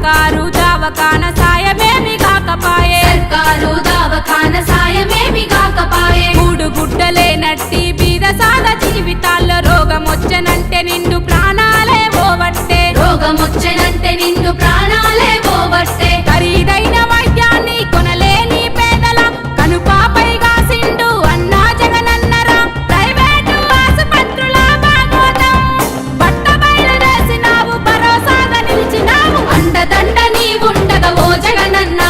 సర్కారు దవాఖాన సాయమేమి కాకపాయే సర్కారు దవాఖాన సాయమేమి కాకపాయే మూడు గుడ్డలేనట్టి బీద సాద జీవితాల్లో రోగమొచ్చనంటే నిండు ప్రాణాలే పోవట్టే రోగమొచ్చనంటే నిండు ప్రాణాలే పోబట్టే ఖరీదైన వైద్యాన్ని కొనలేని పేదల కనుపాపై కాసిండు అన్నా జగనన్నరా ప్రైవేటు ఆసుపత్రుల భాగోతం బట్ట బయలుదేసినావు భరోసాగా నిలిచినావు అండదండ నీవుండగా ఓ జగనన్న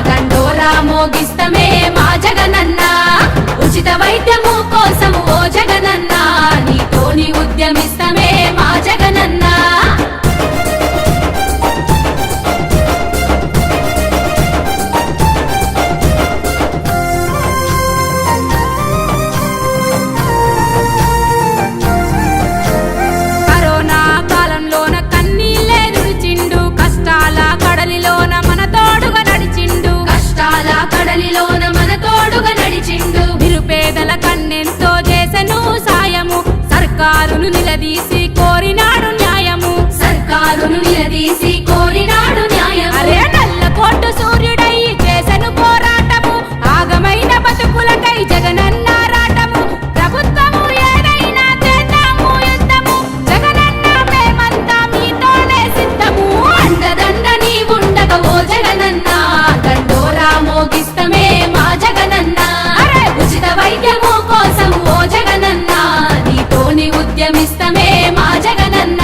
దండోరా మోగిస్తమే మా జగనన్న ఉచిత వైద్యము కోసము ఓ జగనన్న నీతోని ఉద్యమిస్తమే మా జగనన్న కరోనా కాలంలోన కన్నీళ్ళే దుడిచిండు కష్టాల కడలిలోన మన తోడుగా నడిచిండు కష్టాల కడలిలోన మన తోడుగా నడిచిండు నిరుపేదల కన్నెంతో చేసెను సాయము సర్కారును నిలదీసి కోరినాడు న్యాయము సర్కారును నిలదీసి కోరినాడు న్యాయం అరే నల్ల కోటు సూర్యుడై చేసెను పోరాటము ఆగమైన బతుకులకై జగనన్న రాటము ప్రభుత్వము ఏదైనా చేద్దాము యుద్ధము జగనన్న మేమంతా మీతోనే సిద్ధము అండదండ నీవుండగా ఓ జగనన్న దండోరా మోగిస్తమే మా జగనన్న అరే! ఉచిత వైద్యము కోసం ఓ జగనన్న నీతోని ఉద్యమిస్తమే మా జగనన్న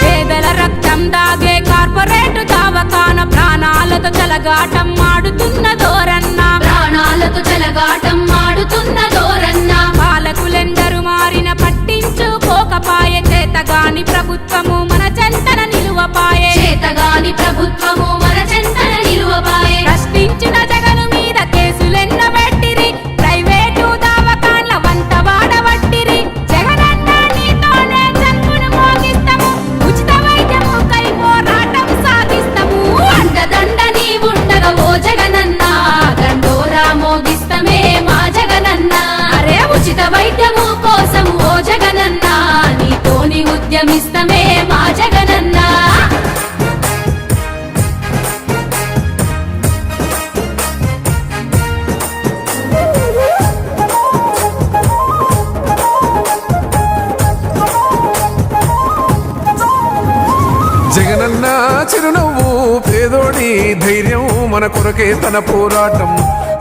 పేదల రక్తం దాగే కార్పొరేట్ దవాఖాన ప్రాణాలతో చెలగాటం ఆడుతున్న దోరన్న ప్రాణాలతో చెలగాటం ఆడుతున్న దోరన్న పాలకులెందరు మారిన పట్టించుకోకపాయే చేతగాని ప్రభుత్వము మన చెంతన నిలువపాయే చేతగాని ప్రభుత్వము మన చెంతన నిలువబాయే ప్రశ్నించిన జగను మీద కేసులెన్న పెట్టిరి ప్రైవేటు దవాఖాన్ల వంట వాడబట్టిరి జగనన్న నీతోనే చెప్పును మోగిస్తాము ఉచిత వైద్యము కై పోరాటం సాగిస్తాము అండదండ నీవుండగా ఓ జగనన్న దండోరా మోగిస్తమే మా జగనన్న అరే ఉచిత వైద్యము కోసం ఓ జగనన్న నీతోని ఉద్యమిస్తమే మా జగనన్న జగనన్న చిరునవ్వు పేదోడి ధైర్యం మన కొరకే తన పోరాటం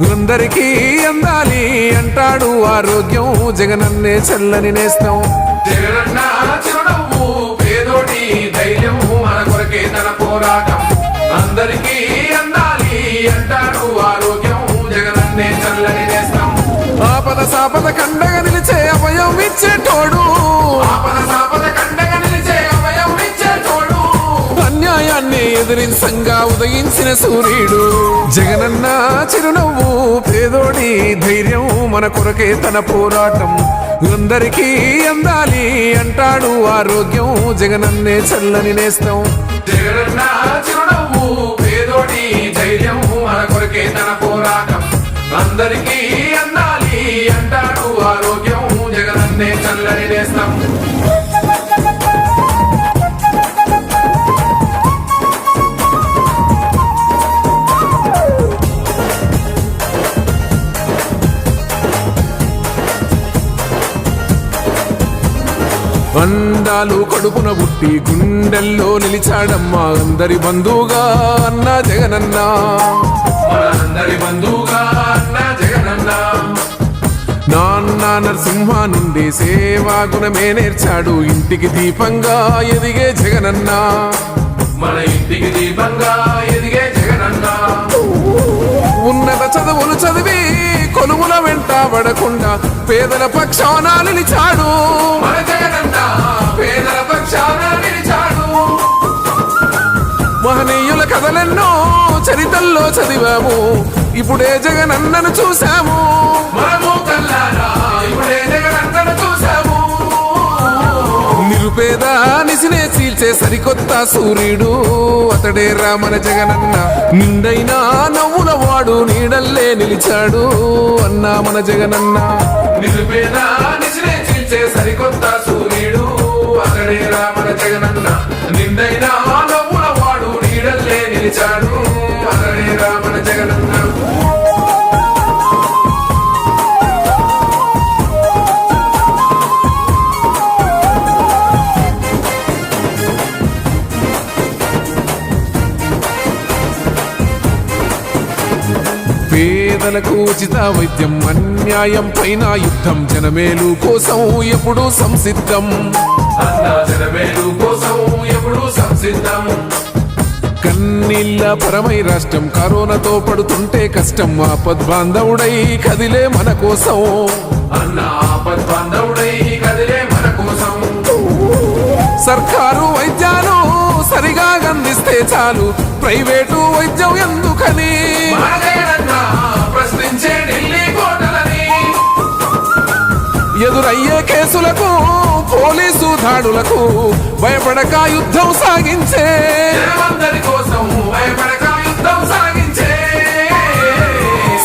అందరికీ అందాలి అంటాడు ఆరోగ్యం జగనన్నే చల్లని నేస్తం జగనన్న చిరునవ్వు పేదోడి ధైర్యం మన కొరకే తన పోరాటం అందరికీ అందాలి అంటాడు ఆరోగ్యం జగనన్నే చల్లని నేస్తం ఆపద సాపద కండగా నిలిచే అభయం ఇచ్చే తోడు ఆపద సాపద కండగా నిలిచే అభయం ఇచ్చే తోడు అన్యాయాన్ని ఎదిరించంగా ఉదయించిన సూర్యుడు జగనన్న చిరునవ్వు పేదోడి ధైర్యం మన కొరకే తన పోరాటం అందరికీ అందాలి అంటాడు ఆరోగ్యం జగనన్నే చల్లని నేస్తం జగనన్న చిరునవ్వు పేదోడి ధైర్యం మన కొరకే తన పోరాటం అందరికీ అందాలి అంటాడు ఆరోగ్యం జగనన్నే చల్లని నేస్తం అందాలు కడుపున పుట్టి గుండెల్లో నిలిచాడమ్మా అందరి బంధువుగా అన్న జగనన్న అందరి బంధువుగా అన్న జగనన్న నాన్న నరసింహ నుండి సేవా గుణమే నేర్చాడు ఇంటికి దీపంగా ఎదిగే జగనన్న మన ఇంటికి దీపంగా ఎదిగే జగనన్న ఉన్నత చదువులు చదివి కొలువుల వెంట పడకుండా పేదల పక్షాన నిలిచాడు మన జగనన్న పేదల పక్షాన నిలిచాడు మహనీయుల కథలెన్నో చరితల్లో చదివాము ఇప్పుడే జగనన్నను చూసాము మనము కల్లారా ఇప్పుడే జగనన్నను చూసాము నిరుపేద నిసినే చీల్చే సరికొత్త సూర్యుడు అతడే రా మన జగనన్న. నిండైనా నవ్వుల వాడు నీడల్లే నిలిచాడు అన్నా మన జగనన్న. నిరుపేద నిజనే చీల్చే సరికొత్త సూర్యుడు అతడే రా మన జగనన్న. నిండైనా నవ్వుల వాడు నీడల్లే నిలిచాడు అతడే రా మన జగనన్న. పేదలకు ఉచిత వైద్యం, అన్యాయం పైన యుద్ధం, జనమేలు కోసం ఎప్పుడు సంసిద్ధం. జనమేలు కోసం ఎప్పుడు సంసిద్ధం. కన్నీళ్ళ పరమై రాష్ట్రం కరోనాతో పడుతుంటే కష్టం, ఆపద్బాంధవుడై కదిలే మన కోసం. అన్న ఆపద్బాంధవుడై కదిలే మన కోసం. సర్కారు వైద్యాలు సరిగా అందిస్తే చాలు, ప్రైవేటు వైద్యం ఎందుకని ప్రశ్నించే ఢిల్లీ కోటలని. ఎదురయ్యే కేసులకు పోలీసు దాడులకు భయపడక యుద్ధం సాగించే, అందరి కోసం భయపడక యుద్ధం సాగించే.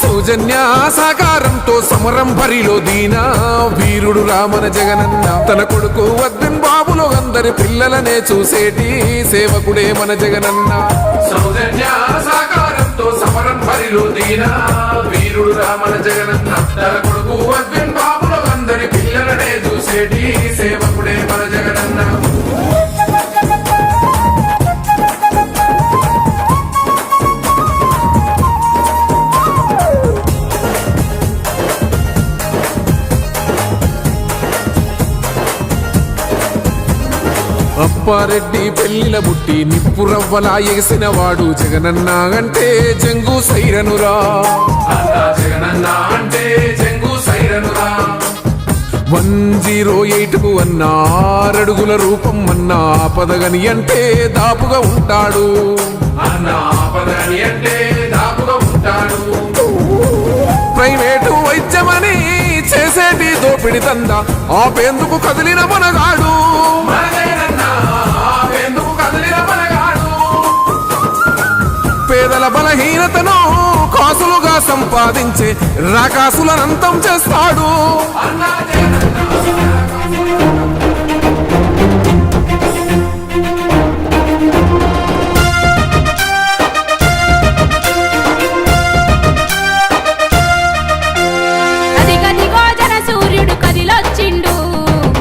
సౌజన్య సాకారంతో సమరం బరిలో దీనా వీరుడు రామన జగనన్న. తన కొడుకు వద్దన్ బాబులో అందరి పిల్లలనే చూసేటి సేవకుడే మన జగనన్న. సౌజన్య సాకారంతో సమరం బరిలో దీనా వీరుడు రామన జగనన్న. తన కొడుకు వద్దన్ బాబులో అందరి పిల్లలనే చూసేటి సేవకుడే మన జగనన్న. అప్పారెడ్డి పెళ్లిల బుట్టి నిప్పురవ్వలా ఎగిసిన వాడు జగనన్న అంటే జంగు సైరనురా. జగనన్న అంటే జంగు సైరనురా. 108కు అన్నా 6 అడుగుల రూపం అన్నా ఆపదగని అంటే దాపుగా ఉంటాడు. అన్నా ఆపదగని అంటే దాపుగా ఉంటాడు. ప్రైవేటు వైద్యమని చేసేటి దోపిడి దంద ఆపేందుకు కదిలిన మనగాడు. పేదల బలహీనతను కాసులుగా సంపాదించే రాకాసులనంతం చేస్తాడు. అదిగదిగో జన సూర్యుడు కదిలొచ్చిండు,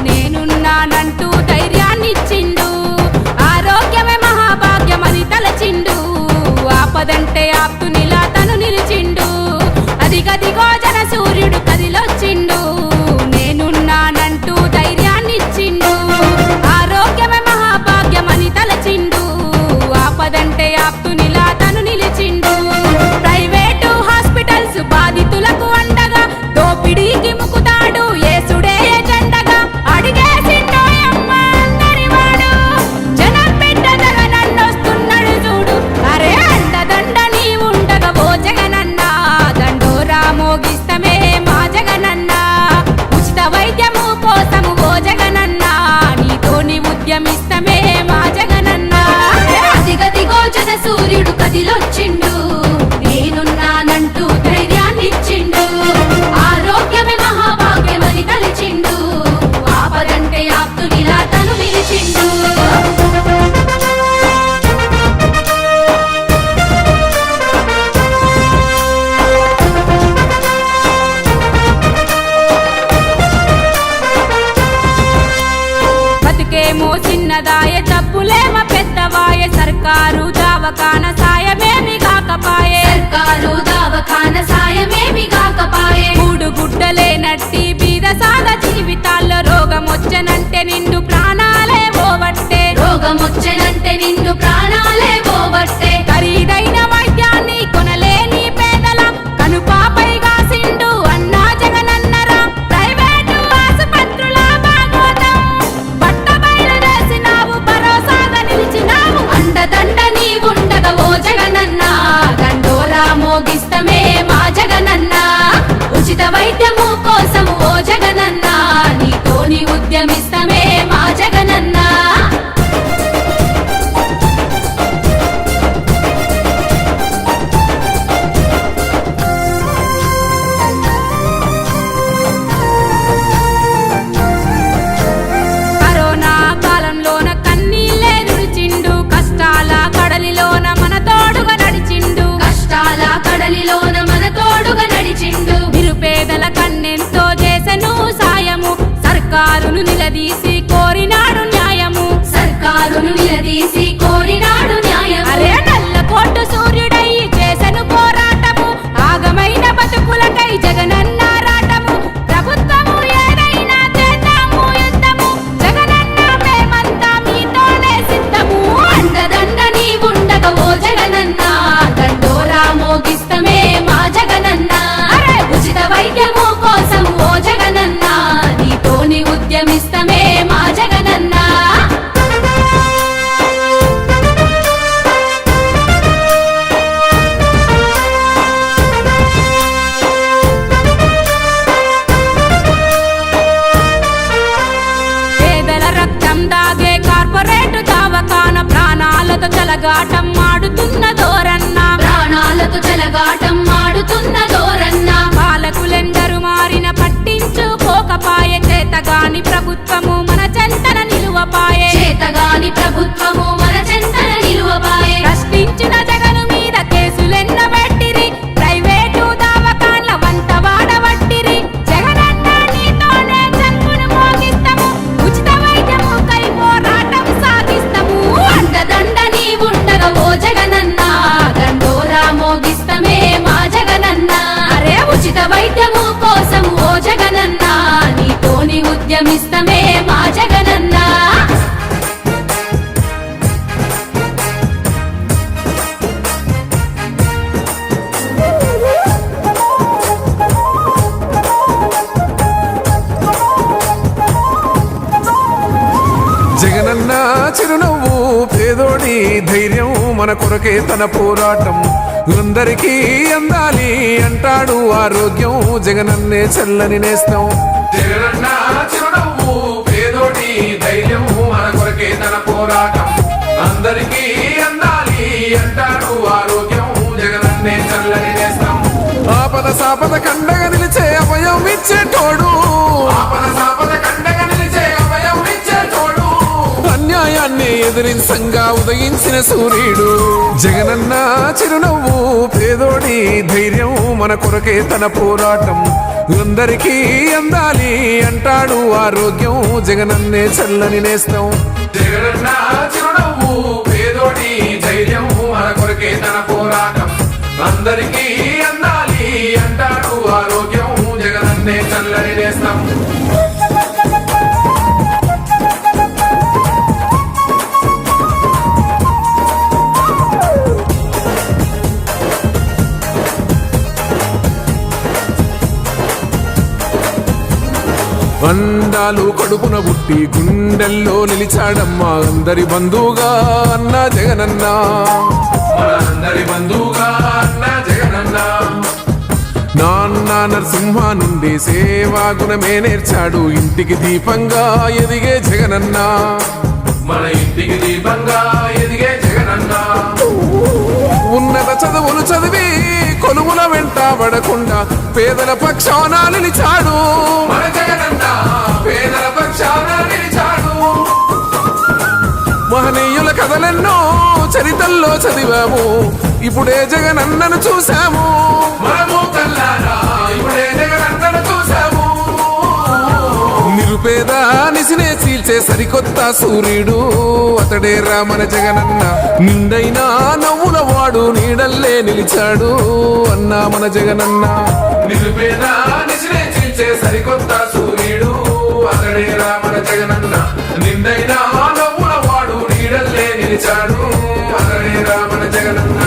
నేనున్నానంటూ ధైర్యాన్నిచ్చిండు. ఆరోగ్యమే మహాభాగ్యమని తలచిండు, ఆపదంటే ఆప్తునిలా తను నిలిచిండు. అదిగదిగో జన సూర్యుడు కదిలొచ్చిండు, నేనున్నానంటూ ధైర్యాన్నిచ్చిండు. ఆరోగ్యమే మహాభాగ్యమని తలచిండు, ఆపదంటే ఆప్తునిలా తను నిలిచిండు. ప్రైవేటు హాస్పిటల్స్ బాధితులకు అండగా దోపిడీకి ముకుతాడు యేసుడే జెండగా. అడిగేసిండో యమ్మ అందరి వాడు, జనం బిడ్డ జగనన్నొస్తున్నాడు చూడు. అరే అండదండ నీ ఉండగా ఓ జగనన్న, దండోరా మోగిస్తమే మా జగనన్న. ఉచిత వైద్యము కోసము ఓ జగనన్న, నీతోని ఉద్యమిస్తమే మా జగనన్న. అదిగదిగో జన సూర్యుడు కదిలొచ్చిండు, నేనున్నానంటూ ధైర్యాన్నిచ్చిండు. ఆరోగ్యమే మహాభాగ్యమని తలిచిండు, ఆపదంటే ఆప్తునిలా తను నిలిచిండు. బతుకేమో చిన్నదాయ, జబ్బులేమో పెద్దవాయ, సర్కారు దవాఖాన సాయమేమి కాకపాయే. సర్కారు దవాఖాన సాయమేమి కాకపాయే. మూడు గుడ్డలేనట్టి బీద సాద జీవితాల్లో రోగమొచ్చనంటే నిండు ప్రాణాలే పోవట్టే. రోగమొచ్చనంటే నిండు ప్రాణాలే పోవట్టే. ఖరీదైన వైద్యాన్ని కొనలేని పేదల కనుపాపై కాసిండు అన్నా జగనన్నరా. ప్రైవేటు ఆసుపత్రుల భాగోతం బట్టబయలు చేసినావు, భరోసాగా నిలిచినావు. అండదండ నీ ఉండగా ఓ జగనన్న, దండోరా మోగిస్తమే మా జగనన్న. ఉచిత వైద్యము కోసము ఓ జగనన్న, నీతోని ఉద్యమిస్తమే మా జగనన్న. ఉద్యమిస్తమే మా జగనన్న. పేదల రక్తం దాగే కార్పొరేట్ దవాఖాన ప్రాణాలతో చెలగాటం ఆడుతున్న దోరన్న, ప్రాణాలతో చెలగాటం ఆడుతున్న దోరన్న. పాలకులెందరు మారిన పట్టించుకోకపాయే, చేతగాని ప్రభుత్వము మన చెంతన నిలువపాయే, చేతగాని ప్రభుత్వము మన చెంతన నిలువపాయే. ప్రశ్నించిన జగను మీద కేసులెన్న పెట్టిరి, ప్రైవేటు దవాఖాన్ల వంత వాడబట్టిరి. జగనన్న నీతోనే చంపును మోగిస్తాము, ఉచిత వైద్యము కై పోరాటం సాగిస్తాము. అండదండ నీ ఉండగా ఓ జగనన్న, దండోరా మోగిస్తమే మా జగనన్న. అరే ఉచిత వైద్యము కోసం ఓ జగనన్న, నీతోని ఉద్యమిస్తమే మా జగనన్న. జగనన్న చిరునవ్వు పేదోడి ధైర్యం మన కొరకే తన పోరాటం అందరికీ అందాలి అంటాడు ఆరోగ్యం జగనన్నే చల్లని నేస్తం. జగనన్న చిరునవ్వు పేదోడి ధైర్యం మన కొరకే తన పోరాటం అందరికీ అందాలి అంటాడు ఆరోగ్యం జగనన్నే చల్లని నేస్తం. ఆపద సాపద కండగా నిలిచే అభయం ఇచ్చేటోడు, ఆపద సాపద కండగా నిలిచే అభయం ఇచ్చేటోడు, అన్యాయాన్ని ఎదిరించంగా ఉదయించిన సూర్యుడు. జగనన్న చిరునవ్వు పేదోడి ధైర్యం మన కొరకే తన పోరాటం అందరికీ అందాలి అంటాడు ఆరోగ్యం జగనన్నే చల్లని నేస్తం. జగనన్న చిరునవ్వు పేదోడి ధైర్యం మన కొరకే తన పోరాటం అందరికీ అందాలి అంటాడు ఆరోగ్యం జగనన్నే చల్లని నేస్తం. అండాలు కడుపున పుట్టి గుండెల్లో నిలిచాడమ్మా అందరి బంధువుగా అన్న జగనన్న, అందరి బంధువుగా అన్న జగనన్న. నాన్న నరసింహ నుండి సేవా గుణమే నేర్చాడు ఇంటికి దీపంగా ఎదిగే జగనన్న, మన ఇంటికి దీపంగా ఎదిగే జగనన్న. ఉన్నత చదువులు చదివి కొలువుల వెంట పడకుండా పేదల పక్షాన నిలిచాడు మన జగనన్న, పేదల పక్షాన నిలిచాడు. మహనీయుల కథలెన్నో చరితల్లో చదివాము, ఇప్పుడే జగనన్నను చూసాము. మనము కల్లారా ఇప్పుడే జగనన్నను చూసాము. నిరుపేద నిసినే చీల్చే సరికొత్త సూర్యుడు అతడే మన జగనన్న. నిండైన నవ్వుల వాడు నీడల్లే నిలిచాడు అన్నా మన జగనన్న. నిరుపేద నిసినే చీల్చే సరికొత్త సూర్యుడు అతడే మన జగనన్న. నిండైన నవ్వుల వాడు నీడల్లే నిలిచాడు అతడే మన జగనన్న.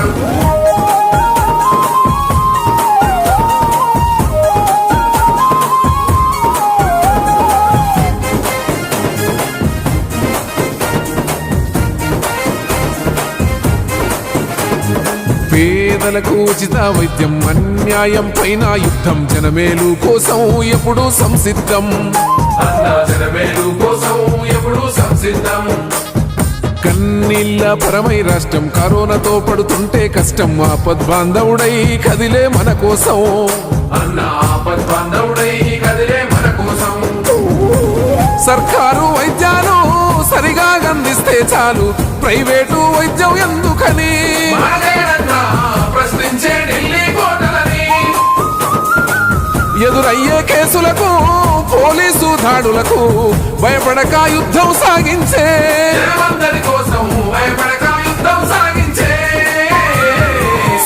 పేదలకు ఉచిత వైద్యం అన్యాయం పైన యుద్ధం జనమేలు కోసం ఎప్పుడు సంసిద్ధం అన్నా, జనమేలు కోసం ఎప్పుడు సంసిద్ధం. కన్నీళ్ళ పరమై రాష్ట్రం కరోనాతో పడుతుంటే కష్టం ఆపద్బాంధవుడై కదిలే మన కోసం అన్నా, ఆపద్బాంధవుడై కదిలే మన కోసం. సర్కారు వైద్యాలు సరిగా అందిస్తే చాలు ప్రైవేటు వైద్యం ఎందుకని ప్రశ్నించే ఢిల్లీ కోటలని. ఎదురయ్యే కేసులకు పోలీసు దాడులకు భయపడక యుద్ధం సాగించే అందరి కోసం భయపడక యుద్ధం సాగించే.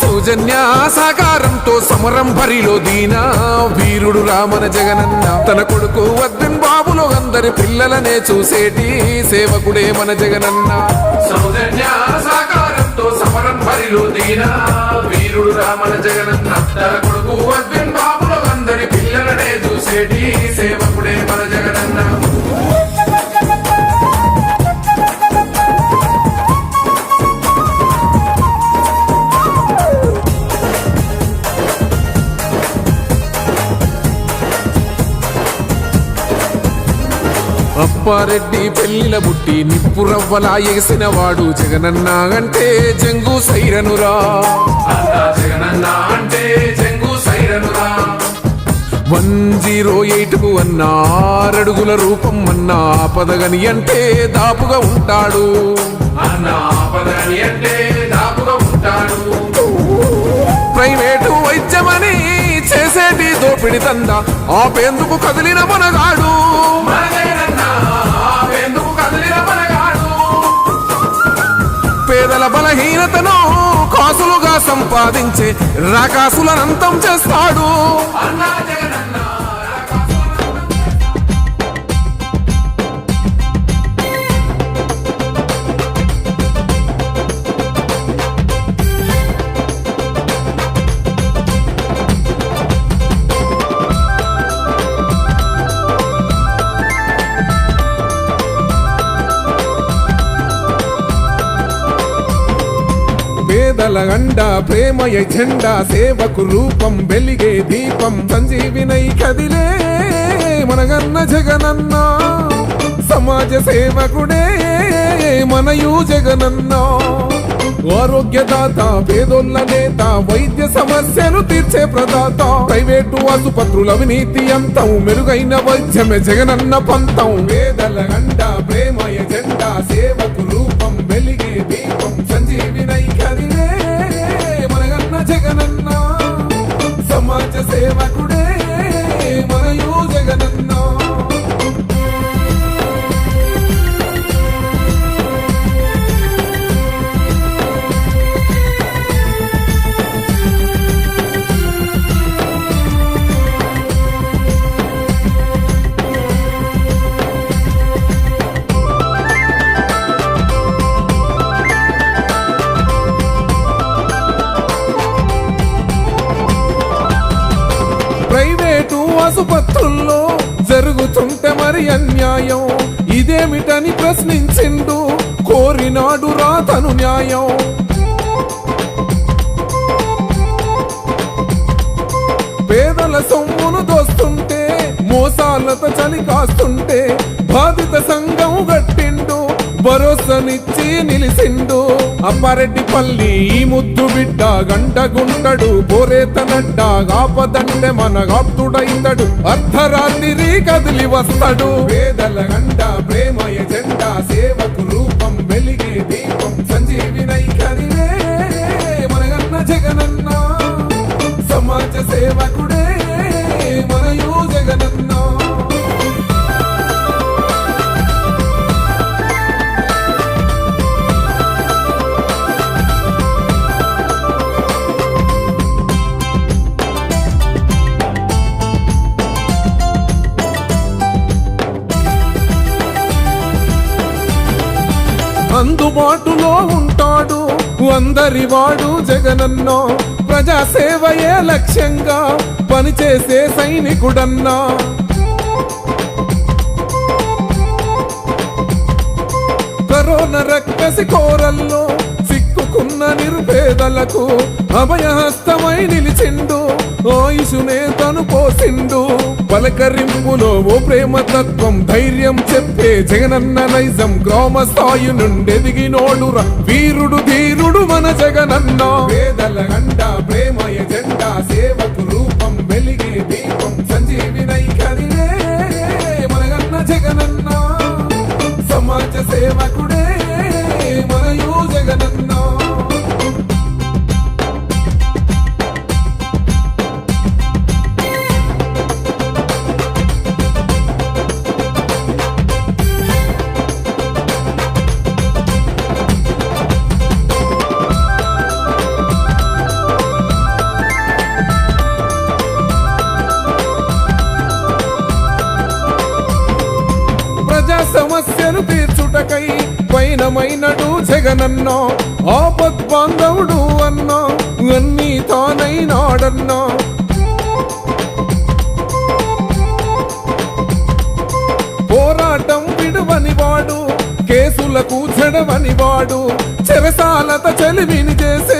సౌజన్య సాకారంతో సమరం బరిలో దీనా వీరుడు మన జగనన్న. తన కొడుకు వద్దన్ బాబులో అందరి పిల్లలనే చూసేటి సేవకుడే మన జగనన్న. సౌజన్య సాకారంతో సమరం బరిలో దీనా వీరుడు మన జగనన్న. తన కొడుకు వద్దన్ బాబులో అందరి పిల్లలనే చూసేటి సేవకుడే మన జగనన్న. అప్పారెడ్డి పెళ్లిల బుట్టి నిప్పు రవ్వలా ఎగిసిన వాడు జగనన్న అంటే జంగు సైరనురా. అన్నా జగనన్న అంటే జంగు సైరనురా. 108కు అన్న 6 అడుగుల రూపం అన్న ఆపదగని అంటే దాపుగా ఉంటాడు. అన్న ఆపదగని అంటే దాపుగా ఉంటాడు. ప్రైవేటు వైద్యమని చేసేటి దోపిడి దందా ఆపేందుకు కదిలిన మనగాడు. పేదల బలహీనతను కాసులుగా సంపాదించే రాకాసులనంతం చేస్తాడు. పేదల గండ ప్రేమయ జెండా సేవకు రూపం వెలిగే దీపం సంజీవినై కదిలే మనగన్న జగనన్న. సమాజ సేవకుడే మనయు జగనన్న. ఆరోగ్యదాత పేదోళ్ళ నేత వైద్య సమస్యలు తీర్చే ప్రదాత. ప్రైవేటు ఆసుపత్రుల అవినీతి అంతం మెరుగైన వైద్యమే జగనన్న పంతం. పేదల గండ ప్రేమయ జెండా సేవకు రూపం వెలిగే దీపం సంజీవినై కదిలే మనగన్న జగనన్న. సమాజ సేవకుడే మనయు జగనన్న. ప్రైవేటు ఆసుపత్రుల్లో జరుగుతుంటే మరి అన్యాయం ఇదేమిటని ప్రశ్నించిండు. కోరినాడు రాతను న్యాయం. పేదల సొమ్మును దోస్తుంటే మోసాలతో చలి కాస్తుంటే బాధిత సంఘం గట్టిండు. భరోసానిచ్చి నిలిసిండు. అప్పారెడ్డి పల్లి ఈ ముద్దు బిడ్డ గంట గుంటడు బోరేతనడ్డ ఆపదండే మన గాప్తుడైతడు. అర్ధరాత్రి కదిలి వస్తాడు. పేదల గంట ప్రేమయ జెండా సేవకు రూపం వెలిగే దీపం సంజీవినై కదిలే మనగన్న జగనన్న. సమాజ సేవకుడే మనయు జగనన్న. అందుబాటులో ఉంటాడు అందరి వాడు జగనన్న. ప్రజాసేవయే లక్ష్యంగా పనిచేసే సైనికుడన్నా. కరోనా రక్కసి కోరల్లో సిక్కుకున్న నిరుపేదలకు అభయహస్తమై నిలిచిండు. ఆయుషునే తను పోసిండు. పలకరింపులో ఓ ప్రేమతత్వం ధైర్యం చెప్పే జగనన్న నైజం. గ్రామ స్థాయి నుండెదిగినోడురా వీరుడు ధీరుడు మన జగనన్న. పేదల గంట ప్రేమయ జెండా సేవకు రూపం వెలిగే దీపం సంజీవినై కదిలే మనగన్న జగనన్న. సమాజ సేవకుడే మనయు జగనన్న. సమస్యలు తీర్చుటకై పైనమైనడు జగనన్న. ఆపద్బాంధవుడు అన్నా అన్నీ తానైనాడన్నా. పోరాటం విడువని వాడు కేసు కేసులకు చెడవని వాడు చెరసాలత చెలివిని చేసే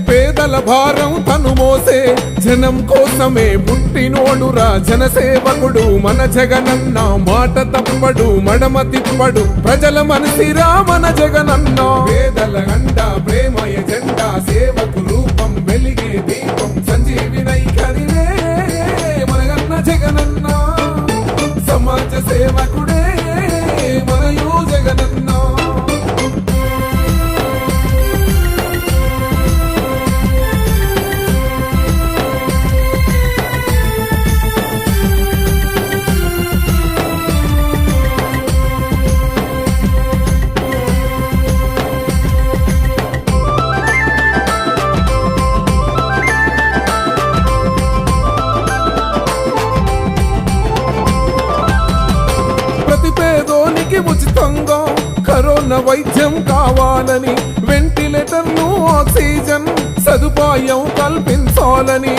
పేదల భారం తను మోసే జనం కోసమే పుట్టినోడురా జనసేవకుడు మన జగనన్న మాట తప్పడు మడమ తిప్పడు ప్రజల మనసిరా మన జగనన్న పేదల గంట ప్రేమ ఎజెండా సేవకు రూపం వెలిగే దీపం సంజీవినై కదిలే మనగన్న జగనన్న సమాజ సేవకుడే మనయు జగనన్న ప్రతి పేదోనికి ఉచితంగా కరోనా వైద్యం కావాలని వెంటిలేటర్లు ఆక్సిజన్ సదుపాయం కల్పించాలని